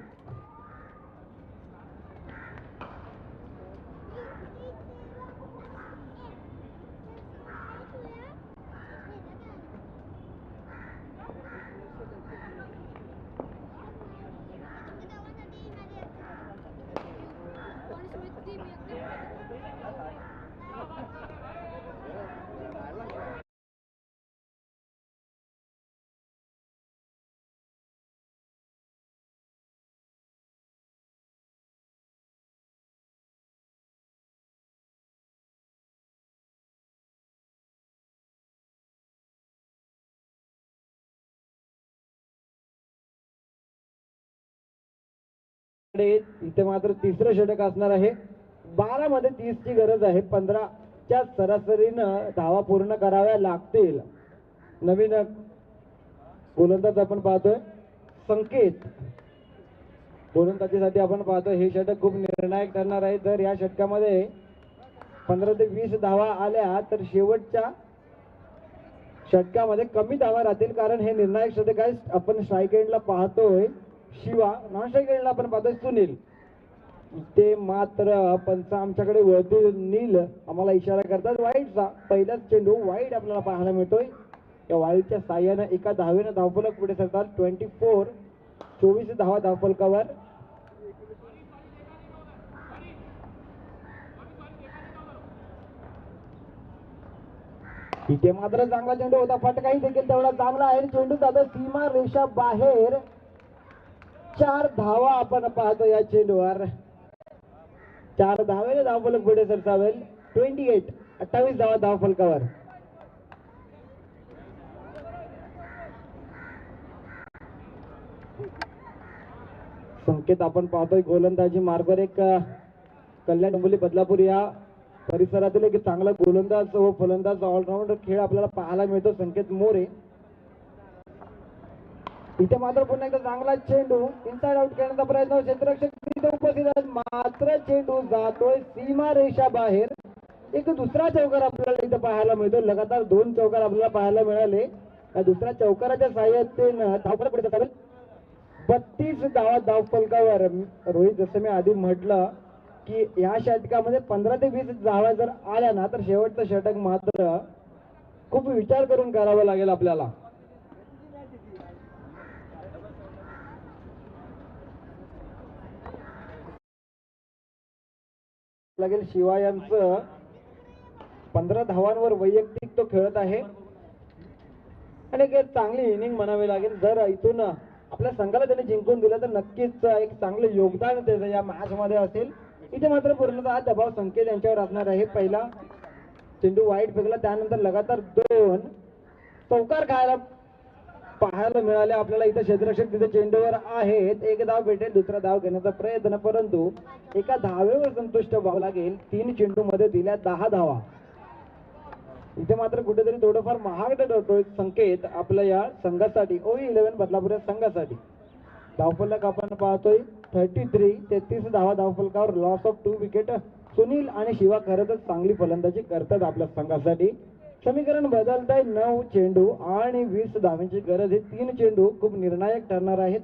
इथे मात्र तिसरं षटक असणार आहे. 12 मध्ये 30 ची गरज आहे. 15 च्या सरासरीनं धावा पूर्ण कराव्या लागतील. नवीन गोलंदाज आपण पाहतोय संकेत. गोलंदाजीसाठी आपण पाहतोय हे षटक खूप निर्णायक ठरणार आहे. जर या षटकामध्ये 15 ते 20 धावा आल्या तर शेवटच्या षटकामध्ये कमी धावा राहतील, कारण हे निर्णायक षटक आहे. आपण स्ट्राईक एंडला पाहतोय शिवा, नॉन स्ट्राईक एंडला आपण पाहतोय सुनील. ते मात्र पंच आमच्याकडे वळतील, नील आम्हाला इशारा करतात वाईडचा. पहिलाच चेंडू वाईड आपल्याला पाहायला मिळतोय. या वाईडच्या साह्यानं एका धावेनं धावफलक पुढे सरतात. 24 धावा धावफलकावर. इथे मात्र चांगला चेंडू होता, फटकाही देखील तेवढा चांगला आहे. चेंडू जातो सीमा रेषा बाहेर. 4 धावा आपण पाहतो या चेंडूवर. 4 धावेने धावफलक पुढे सरसावेल. 28 धावा धावफलकावर. संकेत आपण पाहतोय गोलंदाजी मार्गावर. एक कल्याण डोंबिवली बदलापूर या परिसरातील एक चांगला गोलंदाज व फलंदाज ऑलराऊंडर खेळ आपल्याला पाहायला मिळतो संकेत मोरे. इथे मात्र पुन्हा एकदा चांगला चेंडू इनसाइड आउट करण्याचा प्रयत्न. क्षेत्ररक्षक तिथे उपस्थित आहेत, मात्र चेंडू जातोय सीमा रेषा बाहेर. एक दुसरा चौकार आपल्याला इथे पाहायला मिळतो. लगातार 2 चौकार आपल्याला पाहायला मिळाले. या दुसऱ्या चौकाराच्या साहाय्याने धावफलक पुढे सरसावेल. 32 धावा धावफलकावर. रोहित, जसं मी आधी म्हटलं की या षटकामध्ये 15 ते 20 धावा जर आल्या ना तर शेवटचं षटक मात्र खूप विचार करून करावं लागेल आपल्याला. लागेल शिवा यांचं 15 धावांवर वैयक्तिक तो खेळत आहे आणि एक चांगली इनिंग म्हणावी लागेल. जर इथून आपल्या संघाला त्यांनी जिंकून दिलं तर नक्कीच एक चांगलं योगदान त्याचं या मॅच मध्ये असेल. इथे मात्र पूर्णतः दबाव संकेत यांच्यावर असणार आहे. पहिला चेंडू वाईड फेकला, त्यानंतर लगातार 2 चौकार खायला पाहायला मिळाले आपल्याला. इथे क्षेत्ररक्षक तिथे चेंडूवर आहेत. एक धाव भेटेल, दुसरा धाव घेण्याचा प्रयत्न, परंतु एका धावेवर संतुष्ट व्हावं लागेल. 3 चेंडू मध्ये दिल्या 10 धावा. इथे मात्र कुठेतरी थोडंफार महाग ठरतोय संकेत आपल्या या संघासाठी, OV11 बदलापूर या संघासाठी. धावफलक आपण पाहतोय 33 धावा धावफलकावर. Loss of 2 wicket. सुनील आणि शिवा खरंच चांगली फलंदाजी करतात आपल्या संघासाठी. समीकरण बदलत आहे. 9 चेंडू आणि 20 धावांची गरज. हे 3 चेंडू खूप निर्णायक ठरणार आहेत.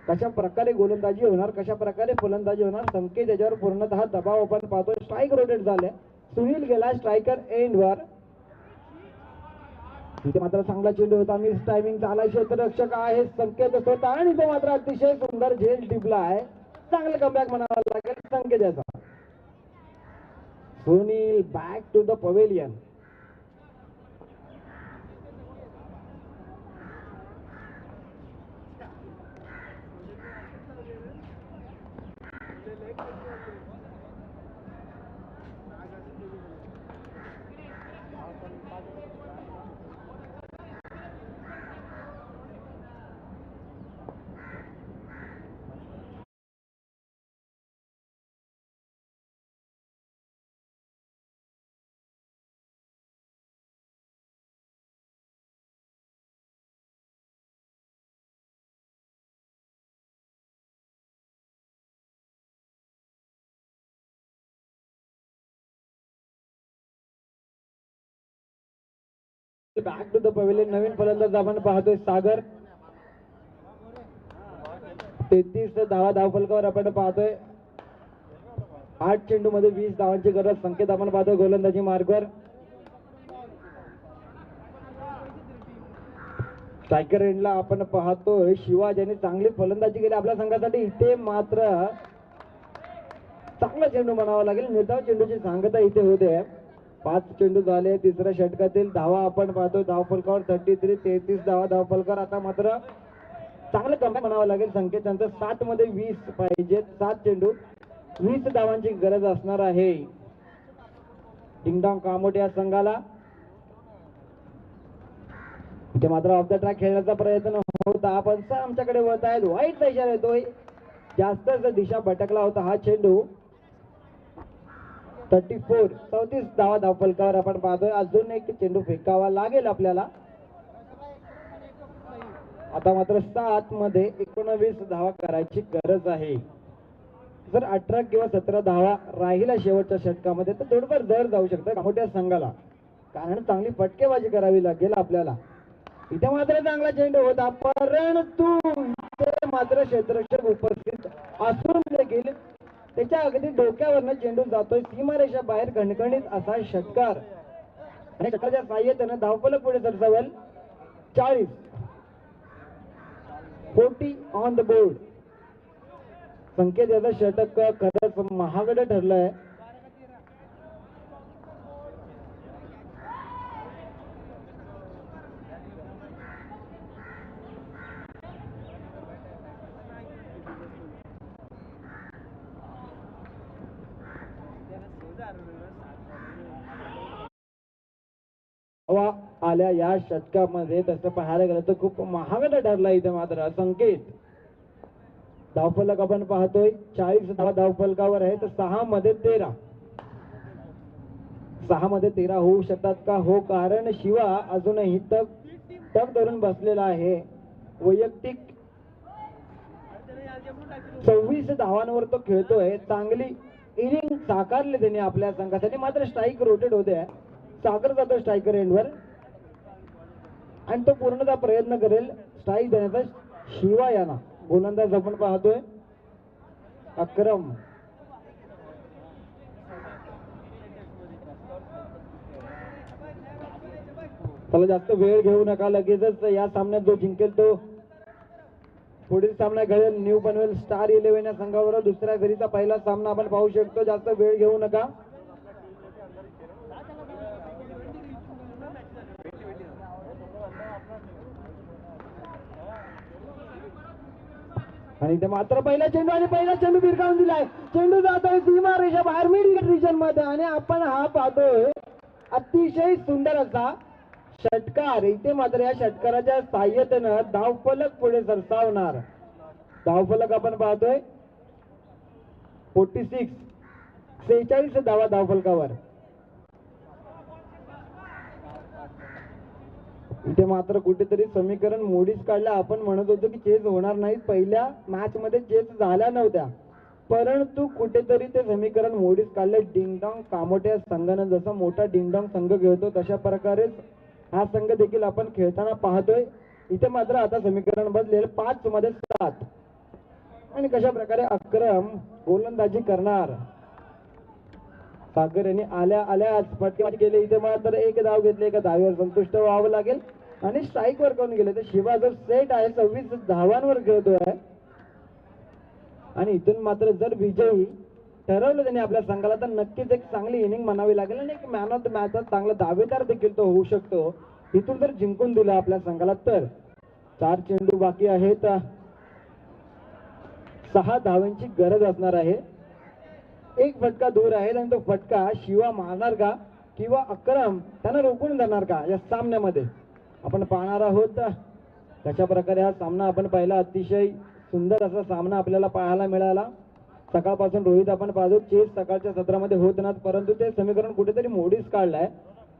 कशा प्रकारे गोलंदाजी होणार, कशा प्रकारे फलंदाजी होणार, संकेत याच्यावर पूर्णतः दबाव आपण पाहतोय. स्ट्राईक रोटेट झाले. सुनील गेला स्ट्रायकर एंडवर. तिथे मात्र चांगला चेंडू होता. मिस टायमिंग झाला. क्षेत्ररक्षक आहे संकेत स्वतः आणि तो मात्र अतिशय सुंदर झेल टिपला आहे. चांगलं कमबॅक म्हणावं लागेल संकेत याचा. Sunil back to the pavilion. Back to the pavilion. नवीन फलंदाज आपण पाहतोय सागर. 33 धावा धावफलकावर आपण पाहतोय. 8 चेंडू मध्ये 20 धावांची गरज. संकेत आपण पाहतोय गोलंदाजी मार्गावर. स्ट्रायकर एंडला आपण पाहतोय शिवा, ज्यांनी चांगली फलंदाजी केली आपल्या संघासाठी. इथे मात्र चांगला चेंडू म्हणावा लागेल. निर्धाव चेंडूची सांगता इथे होते. 5 चेंडू झाले तिसऱ्या षटकातील. धावा आपण पाहतोय धावफलकावर 33 धावा धावफलकावर. आता मात्र चांगलं कमबॅक म्हणावं लागेल संकेत त्यांचं. 7 मध्ये 20 पाहिजेत. 7 चेंडू 20 धावांची गरज असणार आहे डिंगडॉंग कामोटे या संघाला. इथे मात्र ऑफ द ट्रॅक खेळण्याचा प्रयत्न होता, पण आमच्याकडे वळत आहेत. वाईटचा इशारा येतोय. जास्तच दिशा भटकला होता हा चेंडू. 34 धावा धावफलकावर आपण पाहतोय. अजून एक चेंडू फेकावा लागेल आपल्याला. आता मात्र 7 मध्ये 19 धावा करायची गरज आहे. जर 18 किंवा 17 धावा राहिला शेवटच्या षटकामध्ये तर थोडंफार जड जाऊ शकतं मोठ्या संघाला, कारण चांगली फटकेबाजी करावी लागेल आपल्याला. इथे मात्र चांगला चेंडू होता, परंतु इथे मात्र क्षेत्ररक्षक उपस्थित असून देखील त्याच्या अगदी डोक्यावरनं चेंडू जातोय सीमारेषा बाहेर. खणखणीत असा षटकार आणि षटकाच्या साह्याने धावफलक पुढे सरसावेल. 40 ऑन द बोर्ड. संकेत याचं षटक खरंच महागडं ठरलंय. हवा आल्या या षटकामध्ये तसं पाहायला गेलं तर खूप महागडं ठरला इथे मात्र. संकेत धावफलक आपण पाहतोय 40 धावा धावफलकावर आहे, तर 6 मध्ये 13. 6 मध्ये 13 होऊ शकतात का? हो, कारण शिवा अजूनही तग धरून बसलेला आहे. वैयक्तिक 26 धावांवर तो खेळतोय. चांगली इनिंग साकारली त्याने आपल्या संघासाठी. मात्र स्ट्राईक रोटेट होते, सागर जातो स्ट्रायकर एंडवर आणि तो पूर्णतः प्रयत्न करेल स्ट्राईक देण्याचा. शिवा यांना गोलंदाज आपण पाहतोय अक्रम. त्याला जास्त वेळ घेऊ नका, लगेचच या सामन्यात जो जिंकेल तो पुढील सामना खेळेल. न्यू पनवेल स्टार 11 या संघावर दुसऱ्या फेरीचा पहिला सामना आपण पाहू शकतो. जास्त वेळ घेऊ नका. आणि इथे मात्र पहिला चेंडू भिरकावून दिलाय. चेंडू जातोय सीमा रेषा बाहेर मिड रिजन मध्ये आणि आपण हा पाहतोय अतिशय सुंदर असा षटकार. इथे मात्र या षटकाराच्या साह्यतेनं धावफलक पुढे सरसावणार. धावफलक आपण पाहतोय 46 धावा धावफलकावर. इथे मात्र कुठेतरी समीकरण मोडीच काढलं. आपण म्हणत होतो की चेस होणार नाही, पहिल्या मॅच मध्ये चेस झाल्या नव्हत्या, परंतु कुठेतरी ते समीकरण मोडीच काढले. डिंगडॉंग कामोट्या संघानं जसा मोठा डिंगडॉंग संघ खेळतो तशा प्रकारेच हा संघ देखील आपण खेळताना पाहतोय. इथे मात्र आता समीकरण बदलेल. 5 मध्ये 7 आणि कशा प्रकारे अक्रम गोलंदाजी करणार. सागर यांनी आल्या फटकेबाजी केली. इथे मात्र एक धाव घेतली, एका धावेवर संतुष्ट व्हावं लागेल आणि स्ट्राईक वर करून गेले. तर शिवा जर सेट आहे 26 धावांवर खेळतोय आणि इथून मात्र जर विजयी ठरवलं त्यांनी आपल्या संघाला तर नक्कीच एक चांगली इनिंग म्हणावी लागेल आणि एक मॅन ऑफ द मॅच चांगला दावेदार देखील तो होऊ शकतो. इथून जर जिंकून दिला आपल्या संघाला तर 4 चेंडू बाकी आहेत, 6 धावांची गरज असणार आहे. एक फटका दूर आहे आणि तो फटका शिवा मारणार का किंवा अक्रम त्यांना रोखून जाणार का या सामन्यामध्ये आपण पाहणार आहोत. कशा प्रकारे हा सामना आपण पाहिला. अतिशय सुंदर असा सामना आपल्याला पाहायला मिळाला. सकाळपासून रोहित आपण पाहतो चेस सकाळच्या सत्रामध्ये होत ना, परंतु ते समीकरण कुठेतरी मोडीच काढलाय.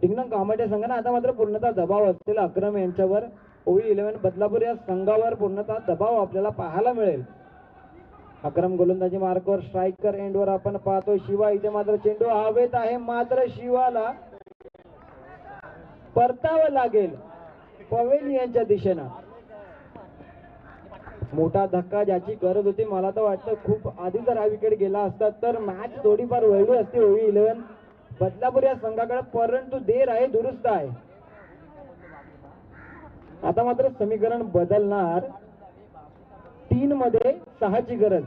डिंगडॉंग कामाटे संघाने आता मात्र पूर्णतः दबाव असलेला अक्रम यांच्यावर ओवी 11 बदलापूर या संघावर पूर्णतः दबाव आपल्याला पाहायला मिळेल. अक्रम गोलंदाजी मार्कवर स्ट्रायकर एंडवर आपण पाहतो शिवा. इथे मात्र चेंडू हवेत आहे, मात्र शिवाला परतावं लागेल पवेलियनच्या दिशेनं. मोठा धक्का ज्याची गरज होती. मला तर वाटतं खूप आधी जर हा विकेट गेला असता तर मॅच थोडीफार वळली असती ओवी 11 बदलापूर या संघाकडे, परंतु देर आहे दुरुस्त आहे. आता मात्र समीकरण बदलणार. 3 मध्ये 6 ची गरज.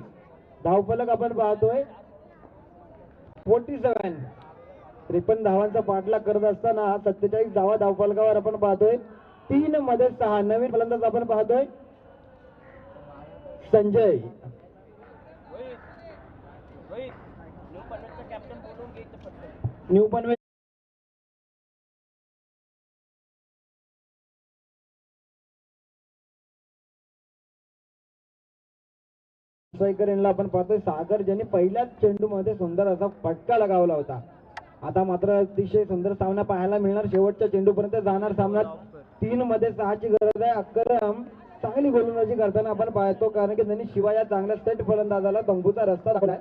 धावफलक आपण पाहतोय 47. 53 धावांचा पाठलाग करत असताना 47 धावा धावफलकावर आपण पाहतोय. 3 मध्ये 6. नवीन फलंदाज आपण पाहतोय संजय. न्यू पनवेल स्ट्रायकर यांना आपण पाहतोय सागर ज्यांनी पहिल्याच चेंडूमध्ये सुंदर असा फटका लगावला होता. आता मात्र अतिशय सुंदर सामना पाहायला मिळणार. शेवटच्या चेंडूपर्यंत जाणार सामना. 3 मध्ये 6 ची गरज आहे. अकरम चांगली गोलंदाजी करताना आपण पाहतो, कारण की त्यांनी शिवाय या चांगल्या सेट फलंदाजाला तंबूचा रस्ता दाखवलाय.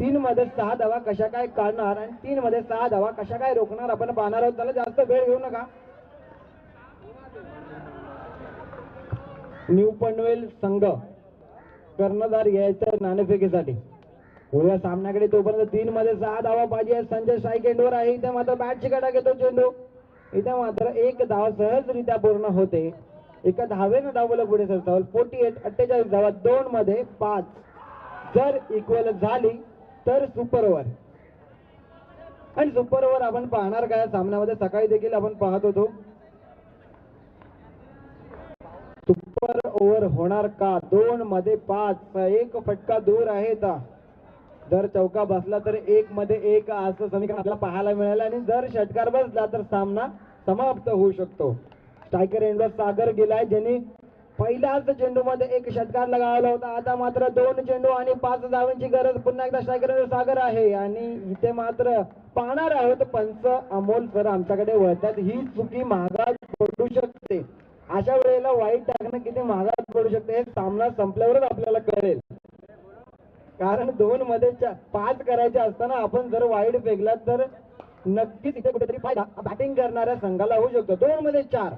3 मध्ये 6 धावा कशा काय काढणार आणि 3 मध्ये 6 धावा कशा काय रोखणार आपण पाहणार आहोत. त्याला जास्त वेळ घेऊ नका. न्यू पनवेल संघ कर्णधार यायचं नाणेफेकीसाठी. पुढल्या सामन्याकडे तोपर्यंत 3 मध्ये 6 धावा पाहिजे. संजय स्ट्राईक एंडवर आहे. इथे मात्र बॅटची गटा घेतो चेंडू. इथे मात्र एक धाव सहजरित्या पूर्ण होते. एका धावेनं धावलं पुढे सरसावल. 48 धावा 2 मध्ये 5. जर इक्वल झाली तर सुपर ओव्हर. आणि सुपर ओव्हर आपण पाहणार काय सामन्यामध्ये. सकाळी देखील आपण पाहत होतो सुपर ओव्हर होणार का. 2 मध्ये 5. एक फटका दूर आहे. जर चौका बसला तर 1 मध्ये 1 असं समीकरण आपल्याला पाहायला मिळालं. आणि जर षटकार बसला तर सामना समाप्त होऊ शकतो. स्ट्रायकर एंडवर सागर गेलाय, ज्यांनी पहिल्याच चेंडूमध्ये 1 षटकार लगावला होता. आता मात्र 2 चेंडू आणि 5 धावांची गरज. पुन्हा एकदा स्ट्रायकर एंडवर सागर आहे. आणि इथे मात्र पाहणार आहोत पंच अमोल सर आमच्याकडे वळतात. ही चुकी महागात पडू शकते. अशा वेळेला वाईट टाकणं किती महागात पडू शकते हे सामना संपल्यावरच आपल्याला कळेल. कारण 2 मध्ये 5 करायचे असताना आपण जर वाईट फेकला तर नक्कीच इथे कुठेतरी फायदा बॅटिंग करणाऱ्या संघाला होऊ शकतो. 2 मध्ये 4.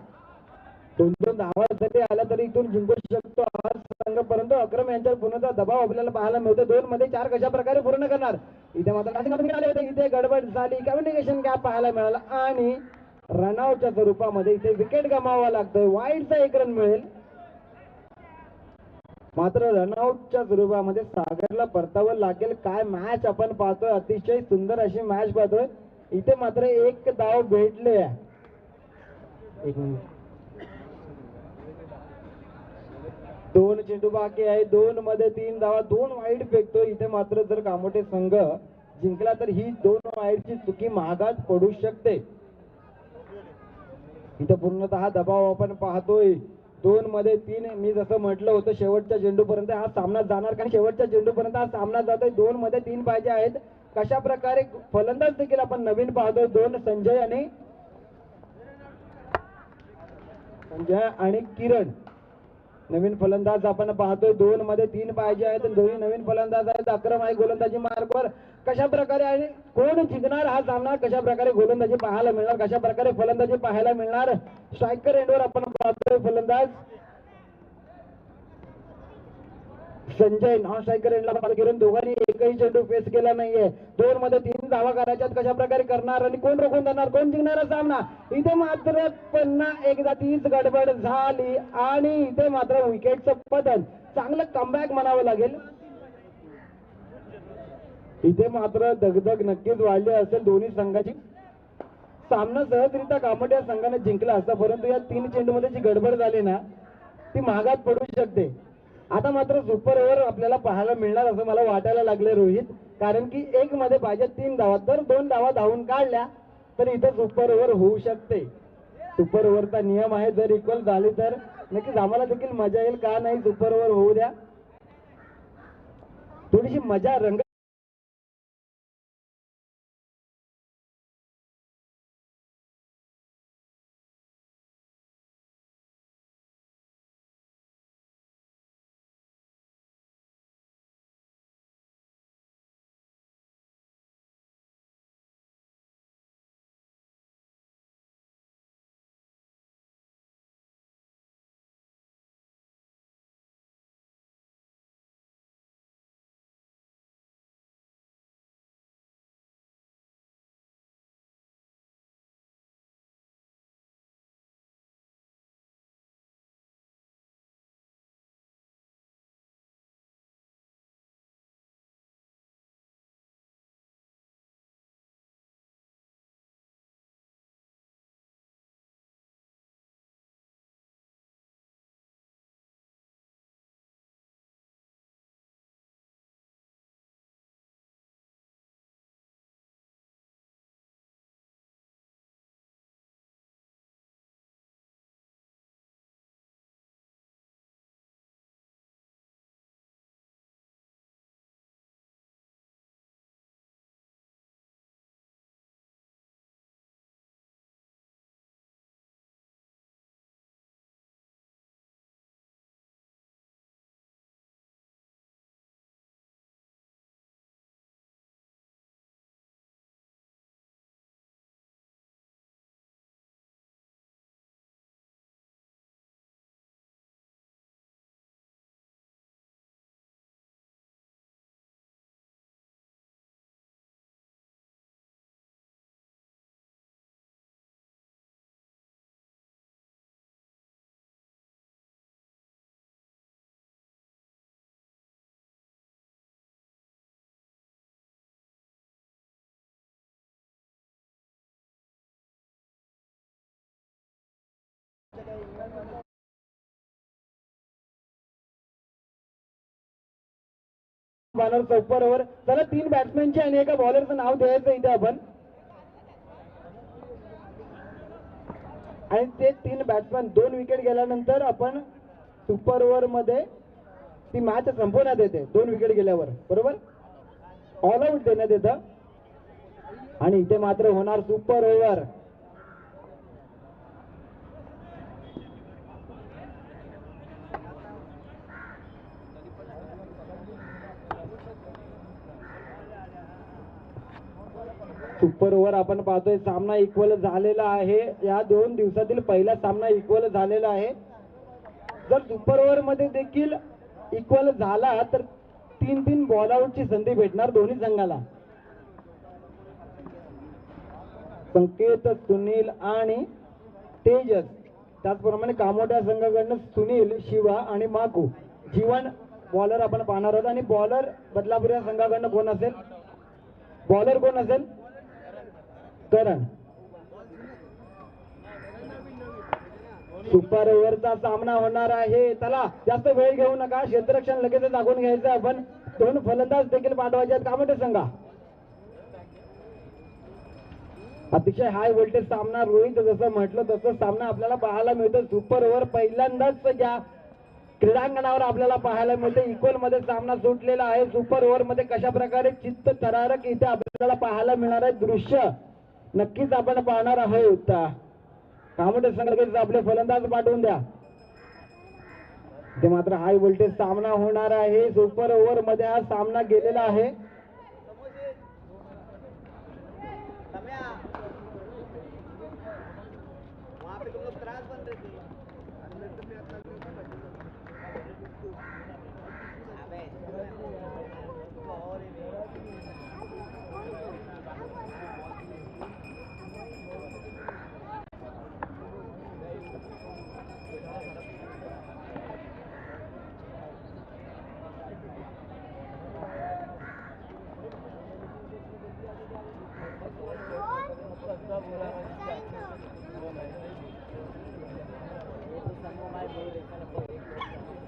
2 धावा जरी आल्या तरी इथून जिंकू शकतो हा संघ. परंतु अक्रम यांच्यावर पुन्हा दबाव आपल्याला पाहायला मिळतो. 2 मध्ये 4 कशा प्रकारे पूर्ण करणार. इथे मात्र आले होते. इथे गडबड झाली. कम्युनिकेशन गॅप पाहायला मिळाला आणि रनआउटच्या स्वरूपामध्ये इथे विकेट गमावावा लागतोय. वाईडचा 1 रन मिळेल. मात्र रनआउटच्या स्वरूपामध्ये सागरला परतावं लागेल. काय मॅच आपण पाहतोय. अतिशय सुंदर अशी मॅच पाहतोय. इथे मात्र 1 धाव भेटले. 2 चेंडू बाकी आहे. 2 मध्ये 3 धावा. 2 वाईड फेकतो. इथे मात्र जर कामोठे संघ जिंकला तर ही 2 वाईडची चुकी महागात पडू शकते. इथे पूर्णतः दबाव आपण पाहतोय. 2 मध्ये 3. मी जसं म्हटलं होतं शेवटच्या चेंडूपर्यंत हा सामना जाणार, कारण शेवटच्या चेंडूपर्यंत हा सामना जातोय. 2 मध्ये 3 पाहिजे आहेत. कशा प्रकारे फलंदाज देखील आपण नवीन पाहतोय. 2 संजय आणि किरण नवीन फलंदाज आपण पाहतोय. 2 मध्ये 3 पाहिजे आहेत. दोन्ही नवीन फलंदाज आहेत. अक्रम आहे गोलंदाजी मार्गवर. कशा प्रकारे आणि कोण जिंकणार हा सामना. कशा प्रकारे गोलंदाजी पाहायला मिळणार. कशा प्रकारे फलंदाजी पाहायला मिळणार. स्ट्रायकर एंडवर आपण पाहतोय फलंदाज संजय. नॉन स्ट्रायकर एंडला पास करून दोघांनी एकही चेंडू फेस केला नाहीये. 2 मध्ये 3 धावा करायच्यात. कशा प्रकारे करणार आणि कोण रोखून जाणार. कोण जिंकणार सामना. इथे मात्र पुन्हा एकदा तीच गडबड झाली आणि इथे मात्र विकेटचं पतन. चांगलं कमबॅक म्हणावं लागेल. इथे मात्र दगदग नक्कीच वाढली असेल दोन्ही संघाची. सामना सहजरित्या कामोठ्या संघाने जिंकला असता, परंतु या 3 चेंडूमध्ये जी गडबड झाली ना ती महागात पडू शकते. आता मात्र सुपर ओव्हर आपल्याला पाहायला मिळणार असं मला वाटायला लागले रोहित. कारण की 1 मध्ये पाहिजे 3 धावा. तर 2 धावा धावून काढल्या तर इथे सुपर ओव्हर होऊ शकते. सुपर ओव्हरचा नियम आहे. जर इक्वल झाली तर नक्कीच आम्हाला देखील मजा येईल. का नाही सुपर ओव्हर होऊ द्या. थोडीशी मजा रंग बॉलरचा उपर ओव्हर. चला 3 बॅट्समॅनचे आणि एका बॉलरचं नाव द्यायचं इथे आपण, आणि ते 3 बॅट्समॅन 2 विकेट गेल्यानंतर आपण सुपर ओव्हर मध्ये ती मॅच संपवण्यात येते. 2 विकेट गेल्यावर बरोबर ऑल आउट देण्यात येतं आणि इथे मात्र होणार सुपर ओव्हर. सुपर ओव्हर आपण पाहतोय. सामना इक्वल झालेला आहे. या 2 दिवसातील पहिला सामना इक्वल झालेला आहे. जर सुपर ओव्हर मध्ये देखील इक्वल झाला तर 3-3 बॉल आउटची संधी भेटणार दोन्ही संघाला. संकेत, सुनील आणि तेजस, त्याचप्रमाणे कामोठ्या संघाकडनं सुनील, शिवा आणि माकू, जीवन बॉलर आपण पाहणार आहोत. आणि बॉलर बदलापूर या संघाकडनं कोण असेल? बॉलर कोण असेल? करण. सुपर ओव्हरचा सामना होणार आहे. चला जास्त वेळ घेऊ नका, क्षेत्ररक्षण लगेच दाखवून घ्यायचं आपण. 2 फलंदाज देखील पाठवायचे आहेत कामोठे संघा. अतिशय हाय व्होल्टेज सामना. रोहित जसं म्हटलं तसं सामना आपल्याला पाहायला मिळतो. सुपर ओव्हर पहिल्यांदाच या क्रीडांगणावर आपल्याला पाहायला मिळते. इक्वल मध्ये सामना सुटलेला आहे. सुपर ओव्हर मध्ये कशा प्रकारे चित्त थरारक इथे आपल्याला पाहायला मिळणार आहे दृश्य नक्कीच आपण पाहणार आहोत. कामोठे संघ आपले फलंदाज पाठवून द्या. ते मात्र हाय व्होल्टेज सामना होणार आहे. सुपर ओव्हर मध्ये हा सामना गेलेला आहे.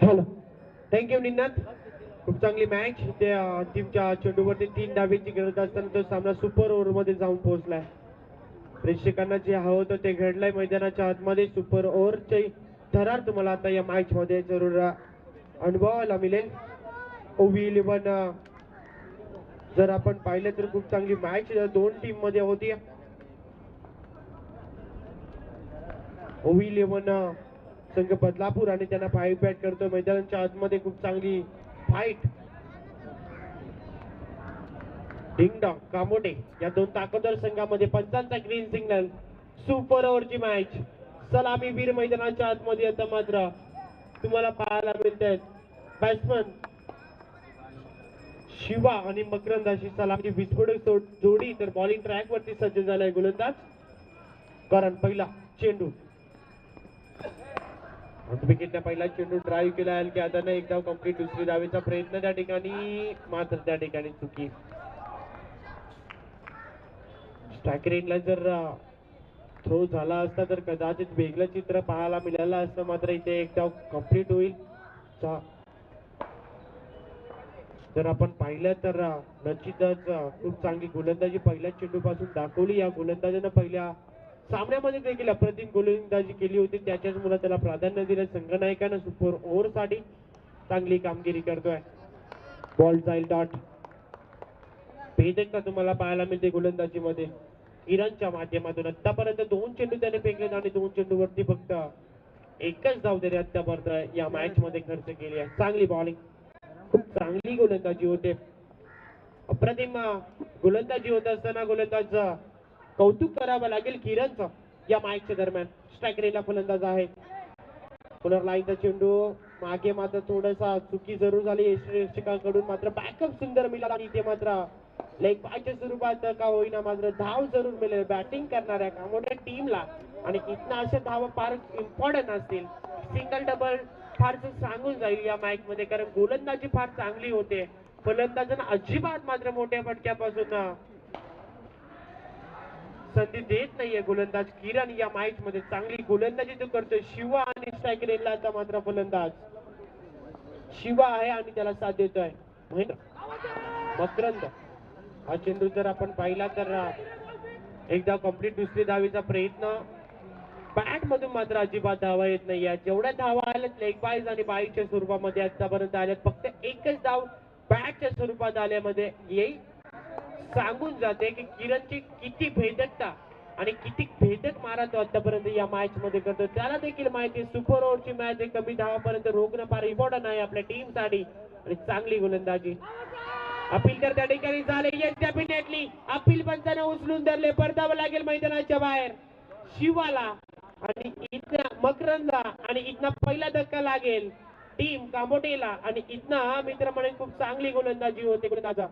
Hello, thank you Ninad. खूप चांगली मॅच. त्या टीमच्या चेंडूवरती 3 डावीची गरज असताना तो सामना सुपर ओव्हर मध्ये जाऊन पोहोचलाय. प्रेक्षकांना जे हवं होतं ते घडलंय मैदानाच्या आतमध्ये. सुपर ओव्हरची थरार तुम्हाला आता या मॅच मध्ये जरूर अनुभवायला मिळेल. OV11 जर आपण पाहिलं तर खूप चांगली मॅच 2 टीम मध्ये होती. OV11 संघ बदलापूर आणि त्यांना 5 बॅट करतो. मैदानाच्या आतमध्ये खूप चांगली फाईट. डिंगडॉंग, कामोठे या 2 ताकदवर संघामध्ये पंचांचा ग्रीन सिग्नल. सुपर ओव्हरची मॅच. सलामीवीर मैदानाच्या आतमध्ये आता मात्र तुम्हाला पाहायला मिळत आहेत. बॅट्समन शिवा आणि मकरंद अशी सलामीची विस्फोटक जोडी. तर बॉलिंग ट्रॅक वरती सज्ज झालाय गोलंदाज कारण पहिला चेंडू विकेटला पहिला चेंडू ड्राईव्ह केला की आता एक धाव कंप्लीट. दुसरी धावेचा प्रयत्न त्या ठिकाणी, मात्र त्या ठिकाणी चुकी. स्ट्राईक रेंजला जर थ्रो झाला असता तर कदाचित वेगळं चित्र पाहायला मिळालं असतं. मात्र इथे एक धाव कंप्लीट होईल. जर आपण पाहिलं तर निश्चितच खूप चांगली गोलंदाजी पहिल्या चेंडू पासून दाखवली. या गोलंदाजानं पहिल्या सामन्यामध्ये देखील अप्रतिम गोलंदाजी केली होती. त्याच्याच मुळे त्याला प्राधान्य दिलं. संघनायकानं सुपर ओव्हर साठी चांगली कामगिरी करतोय. बॉल जाईल डॉट. भेदकता तुम्हाला पाहायला मिळते गोलंदाजीमध्ये. किरणच्या माध्यमातून आतापर्यंत 2 चेंडू त्याने फेकलेत आणि 2 चेंडूवरती फक्त एकच धाव त्याने आतापर्यंत या मॅच मध्ये खर्च केली आहे. चांगली बॉलिंग, खूप चांगली गोलंदाजी होते. अप्रतिम गोलंदाजी होत असताना गोलंदाज कौतुक करावं लागेल किरणचं या मॅचच्या दरम्यान. स्ट्राईक रेंजला फलंदाज आहे. पुनर लाईनचा चेंडू मागे मात्र थोडासा चुकी जरूर झाली यष्टिकांकडून. मात्र बॅकअप सुंदर मिळाला आणि इथे मात्र लेग बायच्या स्वरूपात का होईना मात्र धाव जरूर मिळेल बॅटिंग करणाऱ्या कामोठ्या टीमला. आणि इथनं अशा धावा फार इम्पॉर्टंट असतील. सिंगल डबल फारच सांगून जाईल या मॅच मध्ये कारण गोलंदाजी फार चांगली होते. फलंदाजांना अजिबात मात्र मोठ्या फटक्यापासून संधी देत नाहीये गोलंदाज किरण या मॅच मध्ये. चांगली गोलंदाजी तो करतोय शिवा आणि स्ट्रायकर येईल आता मात्र फलंदाज शिवा आहे आणि त्याला साथ देतोय महेंद्र. मकरंद हा चेंडू जर आपण पाहिला तर एकदा कंप्लीट दुसरी धावेचा प्रयत्न. बॅट मधून मात्र अजिबात धावा येत नाहीये. जेवढ्या धावा आल्यात लेग बाईज आणि बाईच्या स्वरूपामध्ये आतापर्यंत आल्यात, फक्त एकच धाव बॅटच्या स्वरूपात आल्यामध्ये येईल सांगून जाते की किरणची किती भेदकता आणि किती भेदक मारा तो आतापर्यंत या मॅच मध्ये करतो. त्याला देखील माहिती सुपर ओव्हरची मॅच आहे, कमी धावापर्यंत रोखणं फार इम्पॉर्टंट आहे आपल्या टीम साठी. आणि चांगली गोलंदाजी अपील तर त्या ठिकाणी झाले. येस डेफिनेटली अपील पंचाने उचलून धरले. परतावं लागेल मैदानाच्या बाहेर शिवाला आणि इथं मकरंदा आणि इथनं पहिला धक्का लागेल टीम कामोटेला. आणि इथनं मित्र म्हणून खूप चांगली गोलंदाजी होते गोलंदाजा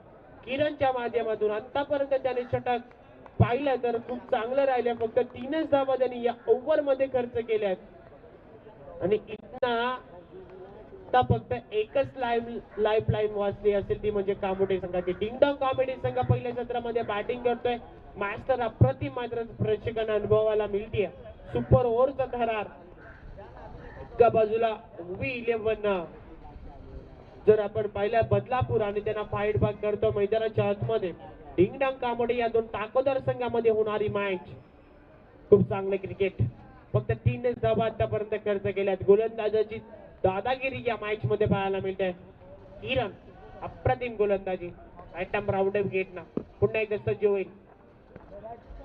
किरणच्या माध्यमातून. आतापर्यंत त्याने षटक पाहिलं तर खूप चांगलं राहिलं. फक्त 3च धावा त्यांनी या ओव्हर मध्ये खर्च केल्यात आणि इथनं फक्त एकच लाईफ लाईन वाचली असेल ती म्हणजे कामोटे संघाची. डिंगडॉंग कॉमेडी संघ पहिल्या सत्रामध्ये बॅटिंग करतोय. मास्टर अप्रतिम मात्र प्रेक्षकांना अनुभवायला मिळते. सुपर ओव्हरचा थरार एका बाजूला V11 जर आपण पाहिलं बदलापूर आणि त्यांना फाईट बॅक करतो मैदानाच्या आतमध्ये. डिंगडॉंग कामोडे या दोन ताकददार संघामध्ये होणारी मॅच. खूप चांगले क्रिकेट. फक्त 3च धावा आतापर्यंत खर्च केल्यात. गोलंदाजाची दादागिरी या मॅच मध्ये पाहायला मिळते. किरण अप्रतिम गोलंदाजी. आयटम राऊंड गेट ना पुन्हा एकदा सज्ज होईल.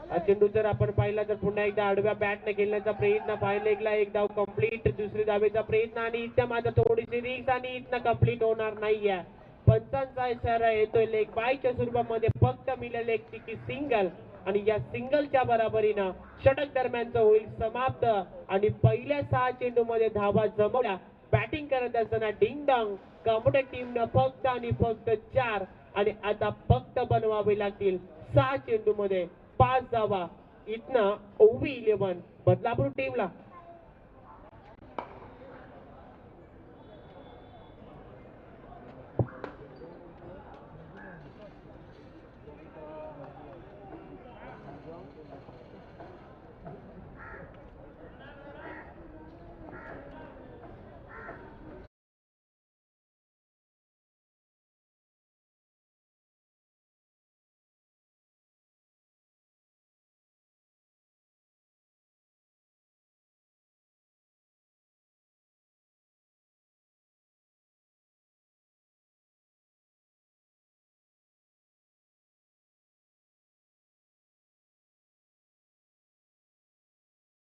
हा चेंडू जर आपण पाहिला तर पुन्हा एकदा आडव्या बॅटने खेळण्याचा प्रयत्न. पाहिलेला एक धाव कंप्लीट दुसरी धावेचा प्रयत्न आणि इथं मात्र थोडीशी रिक्स आणि इथनं कंप्लीट होणार नाहीये. पंचांचा इशारा येतोय लेग बायच्या स्वरूपामध्ये. फक्त मिळेल एक टिकी सिंगल आणि या सिंगलच्या बरोबरीनं षटक दरम्यानचं होईल समाप्त. आणि पहिल्या 6 चेंडू मध्ये धावा जमवल्या. बॅटिंग करत असताना डिंगडॉंग कामोटे टीमनं फक्त आणि फक्त 4 आणि आता फक्त बनवावे लागतील 6 चेंडू मध्ये 5 धावा. इथनं OV11 बदलापूर टीमला.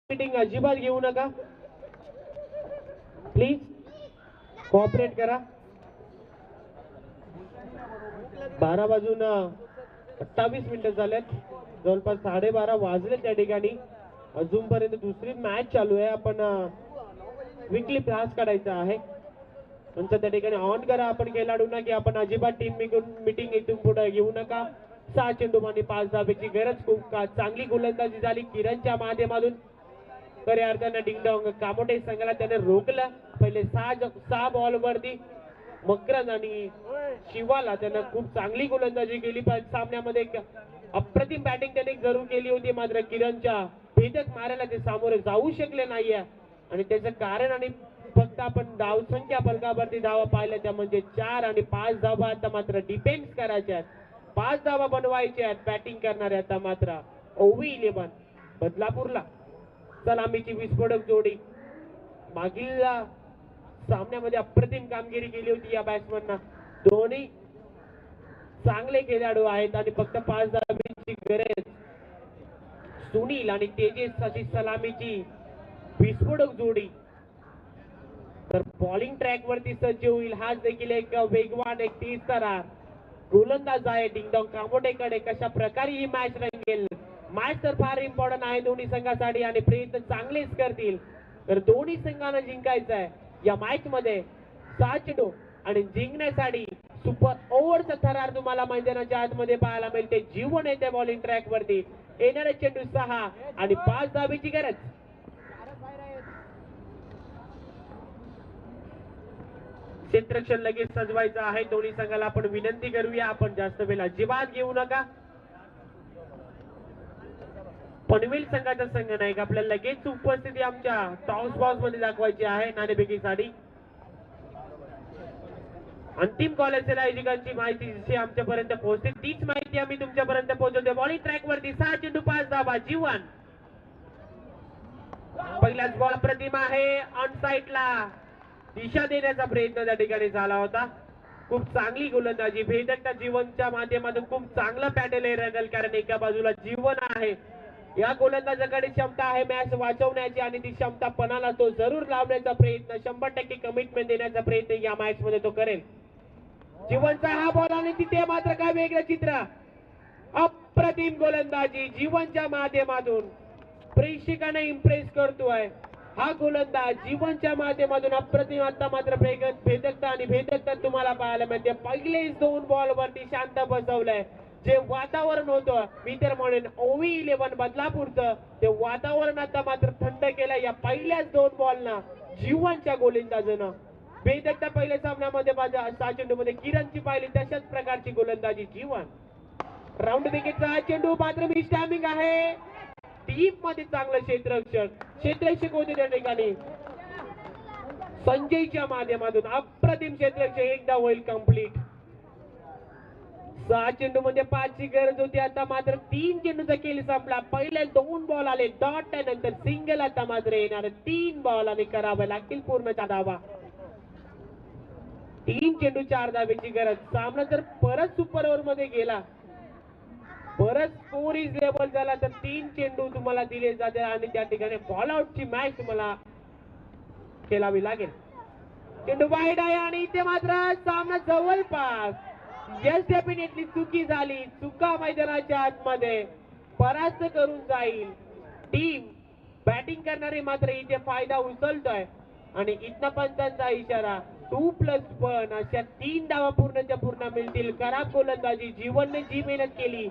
मीटिंग अजिबात घेऊ नका प्लीज. कोऑपरेट करा. 12 वाजून 28 मिनिटं झालेत. जवळपास 12:30 वाजले त्या ठिकाणी. अजूनपर्यंत दुसरी मॅच चालू आहे. आपण विकली क्लास काढायचा आहे. तुमचं त्या ठिकाणी ऑन करा आपण खेळाडूंना की आपण अजिबात टीम मीटिंग इथून पुढे घेऊ नका. 6 चेंडू आणि 5 धावेची गरज. खूप चांगली गोलंदाजी झाली किरणच्या माध्यमातून. खऱ्या अर्थानं डिंगडॉंग कामोटे संघाला त्याने रोखलं. पहिले 6 बॉल वरती मकरंद आणि शिवाला त्यानं खूप चांगली गोलंदाजी केली. पण सामन्यामध्ये अप्रतिम बॅटिंग त्याने जरूर केली होती. मात्र किरणच्या भेदक मारायला ते सामोरे जाऊ शकले नाहीये. आणि त्याचं कारण आणि फक्त आपण धावसंख्या फलकावरती धावा पाहिल्या त्या म्हणजे 4 आणि 5 धावा आता मात्र डिफेन्स करायच्या आहेत. 5 धावा बनवायच्या आहेत बॅटिंग करणारे आता मात्र OV11 बदलापूरला. सलामीची विस्फोटक जोडी. मागील सामन्यामध्ये अप्रतिम कामगिरी केली होती या बॅट्समनना. दोन्ही चांगले खेळाडू आहेत आणि फक्त 5 धावांची गरज. सुनील आणि तेजस अशी सलामीची विस्फोटक जोडी. तर बॉलिंग ट्रॅक वरती सज्ज होईल. हाच देखील एक वेगवान एक तेज तरार गोलंदाज आहे डिंगडॉंग कामोटेकडे. कशा प्रकारे ही मॅच रंगेल. मॅच तर फार इम्पॉर्टंट आहे दोन्ही संघासाठी आणि प्रयत्न चांगलेच करतील. तर दोन्ही संघांना जिंकायचं आहे या मॅच मध्ये. 6 चेंडू आणि जिंकण्यासाठी सुपर ओव्हरचा थरार तुम्हाला मैदानाच्या आतमध्ये पाहायला मिळते. जीवन येते बॉलिंग ट्रॅक वरती. येणारे चेंडू 6 आणि 5 धावेची गरज. क्षेत्ररक्षण लगेच सजवायचं आहे दोन्ही संघाला. आपण विनंती करूया आपण जास्त वेळ अजिबात घेऊ नका. पनवेल संघाचा संघ नायक आपल्याला लगेच उपस्थिती आमच्या टॉस बॉक्स मध्ये दाखवायची आहे नाणेफेकीसाठी. अंतिम कॉल असेल आयोजकांची माहिती जशी आमच्यापर्यंत पोहोचते तीच माहिती आम्ही तुमच्यापर्यंत पोहोचवतो. बॉलिंग ट्रॅक वरती 6 चेंडू 5 धावा. जीवन पहिलाच बॉल प्रतिमा आहे ऑन साइडला दिशा देण्याचा प्रयत्न त्या ठिकाणी झाला होता. खूप चांगली गोलंदाजी भेदकता जीवनच्या माध्यमातून खूप चांगलं पॅटर्न रगल कारण एका बाजूला जीवन आहे. या गोलंदाजाकडे क्षमता आहे मॅच वाचवण्याची आणि ती क्षमता पणाला तो जरूर लावण्याचा प्रयत्न 100% कमिटमेंट देण्याचा प्रयत्न या मॅच मध्ये तो करेल. जीवनचा हा बॉल आणि तिथे मात्र काय वेगळं चित्र. अप्रतिम गोलंदाजी जीवनच्या माध्यमातून प्रेक्षकांना इम्प्रेस करतोय हा गोलंदाज जीवनच्या माध्यमातून अप्रतिम. आता मात्र भेदकता आणि भेदकता तुम्हाला पाहायला मिळते. पहिलेच 2 बॉल वरती शांत बसवलंय. जे वातावरण होतं मी तर म्हणेन OV11 बदलापूरचं ते वातावरण आता मात्र थंड केलं या पहिल्याच 2 बॉलना जीवनच्या गोलंदाजानं. भेदकता पहिल्या सामन्यामध्ये 6 चेंडू मध्ये किरणची पाहिली तशाच प्रकारची गोलंदाजी जीवन. राऊंड विकेटचा चेंडू मात्र मिस टायमिंग आहे. टीम मध्ये चांगलं क्षेत्ररक्षक होते त्या ठिकाणी संजयच्या माध्यमातून अप्रतिम क्षेत्ररक्षक एकदा होईल कंप्लीट. 6 चेंडू मध्ये 5 ची गरज होती आता मात्र 3 चेंडूचा खेळ संपला. पहिले 2 बॉल आले डॉट त्यानंतर सिंगल आता मात्र येणार 3 बॉल आणि करावे लागतील पूर्ण 4 धावा. 3 चेंडू 4 धावेची गरज. सामना जर परत सुपर ओव्हर मध्ये गेला परत स्कोर इज लेवल झाला तर 3 चेंडू तुम्हाला दिले जाते आणि त्या ठिकाणी बॉल आउटची मॅच तुम्हाला खेळावी लागेल. चेंडू वाईड आहे आणि इथे मात्र सामना जवळपास. येस डेफिनेटली चुकी झाली. चुका मैदानाच्या आतमध्ये परास्त करून जाईल टीम. बॅटिंग करणारी मात्र इथे फायदा उचलतोय आणि इथं पंचांचा इशारा 2+1 अशा 3 धावा पूर्णच्या पूर्ण मिळतील. खराब गोलंदाजी जीवनने जी मेहनत केली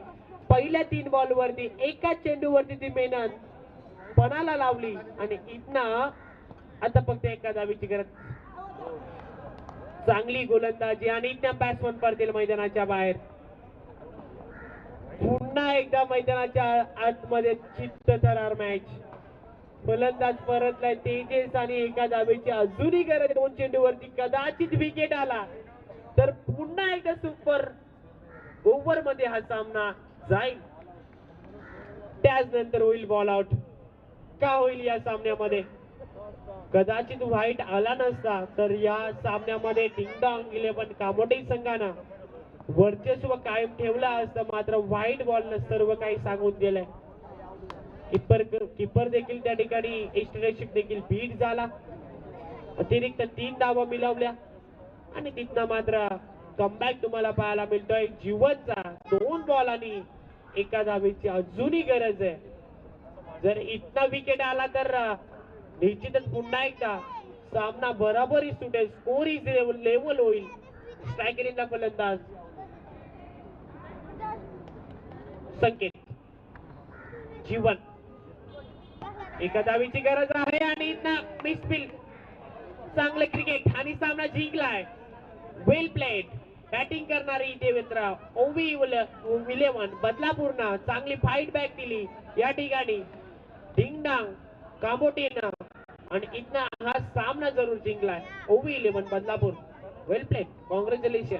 पहिल्या 3 बॉल वरती एकाच चेंडू वरती ती मेहनत पणाला लावली आणि इथनं आता फक्त एका धावेची गरज. चांगली गोलंदाजी आणि इथं बॅट्समन पडतील मैदानाच्या बाहेर. पुन्हा एकदा मैदानाच्या आतमध्ये चित्त थरार मॅच. फलंदाज परतलाय तेजेस आणि एका धावेची अजूनही गरज. 2 चेंडू वरती कदाचित विकेट आला तर पुन्हा एकदा सुपर ओव्हर मध्ये हा सामना जाईल. त्याच नंतर होईल बॉल आउट. का होईल या सामन्यामध्ये कदाचित व्हाईट आला नसता तर या सामन्यामध्ये डिंगडॉंग 11 कामोटे संघानं वर्चस्व कायम ठेवलं असतं. मात्र व्हाईट बॉलनं सर्व काही सांगून दिलंय. किपर देखील त्या ठिकाणी यष्टिरक्षक देखील बीट झाला. अतिरिक्त 3 धावा मिळवल्या आणि तिथनं मात्र कमबॅक तुम्हाला पाहायला मिळतोय जीवनचा. 2 बॉल आणि एका धावेची अजूनही गरज आहे. जर इथना विकेट आला तर निश्चितच पुन्हा एकदा सामना बरोबरी सुटेल. स्कोर इज लेवल होईल. स्ट्रायकरचा फलंदाज संकेत जीवन एका धावेची गरज आहे आणि इथनं मिसफील्ड. चांगलं क्रिकेट आणि सामना जिंकलाय. वेल प्लेड. बॅटिंग करणारी देवेंद्र OV11 बदलापूरनं चांगली फाईट बॅक दिली या ठिकाणी डिंगडांग कामोटेनं आणि इथनं हा सामना जरूर जिंकलाय OV11 बदलापूर. वेल प्लेड. कॉंग्रॅच्युलेशन.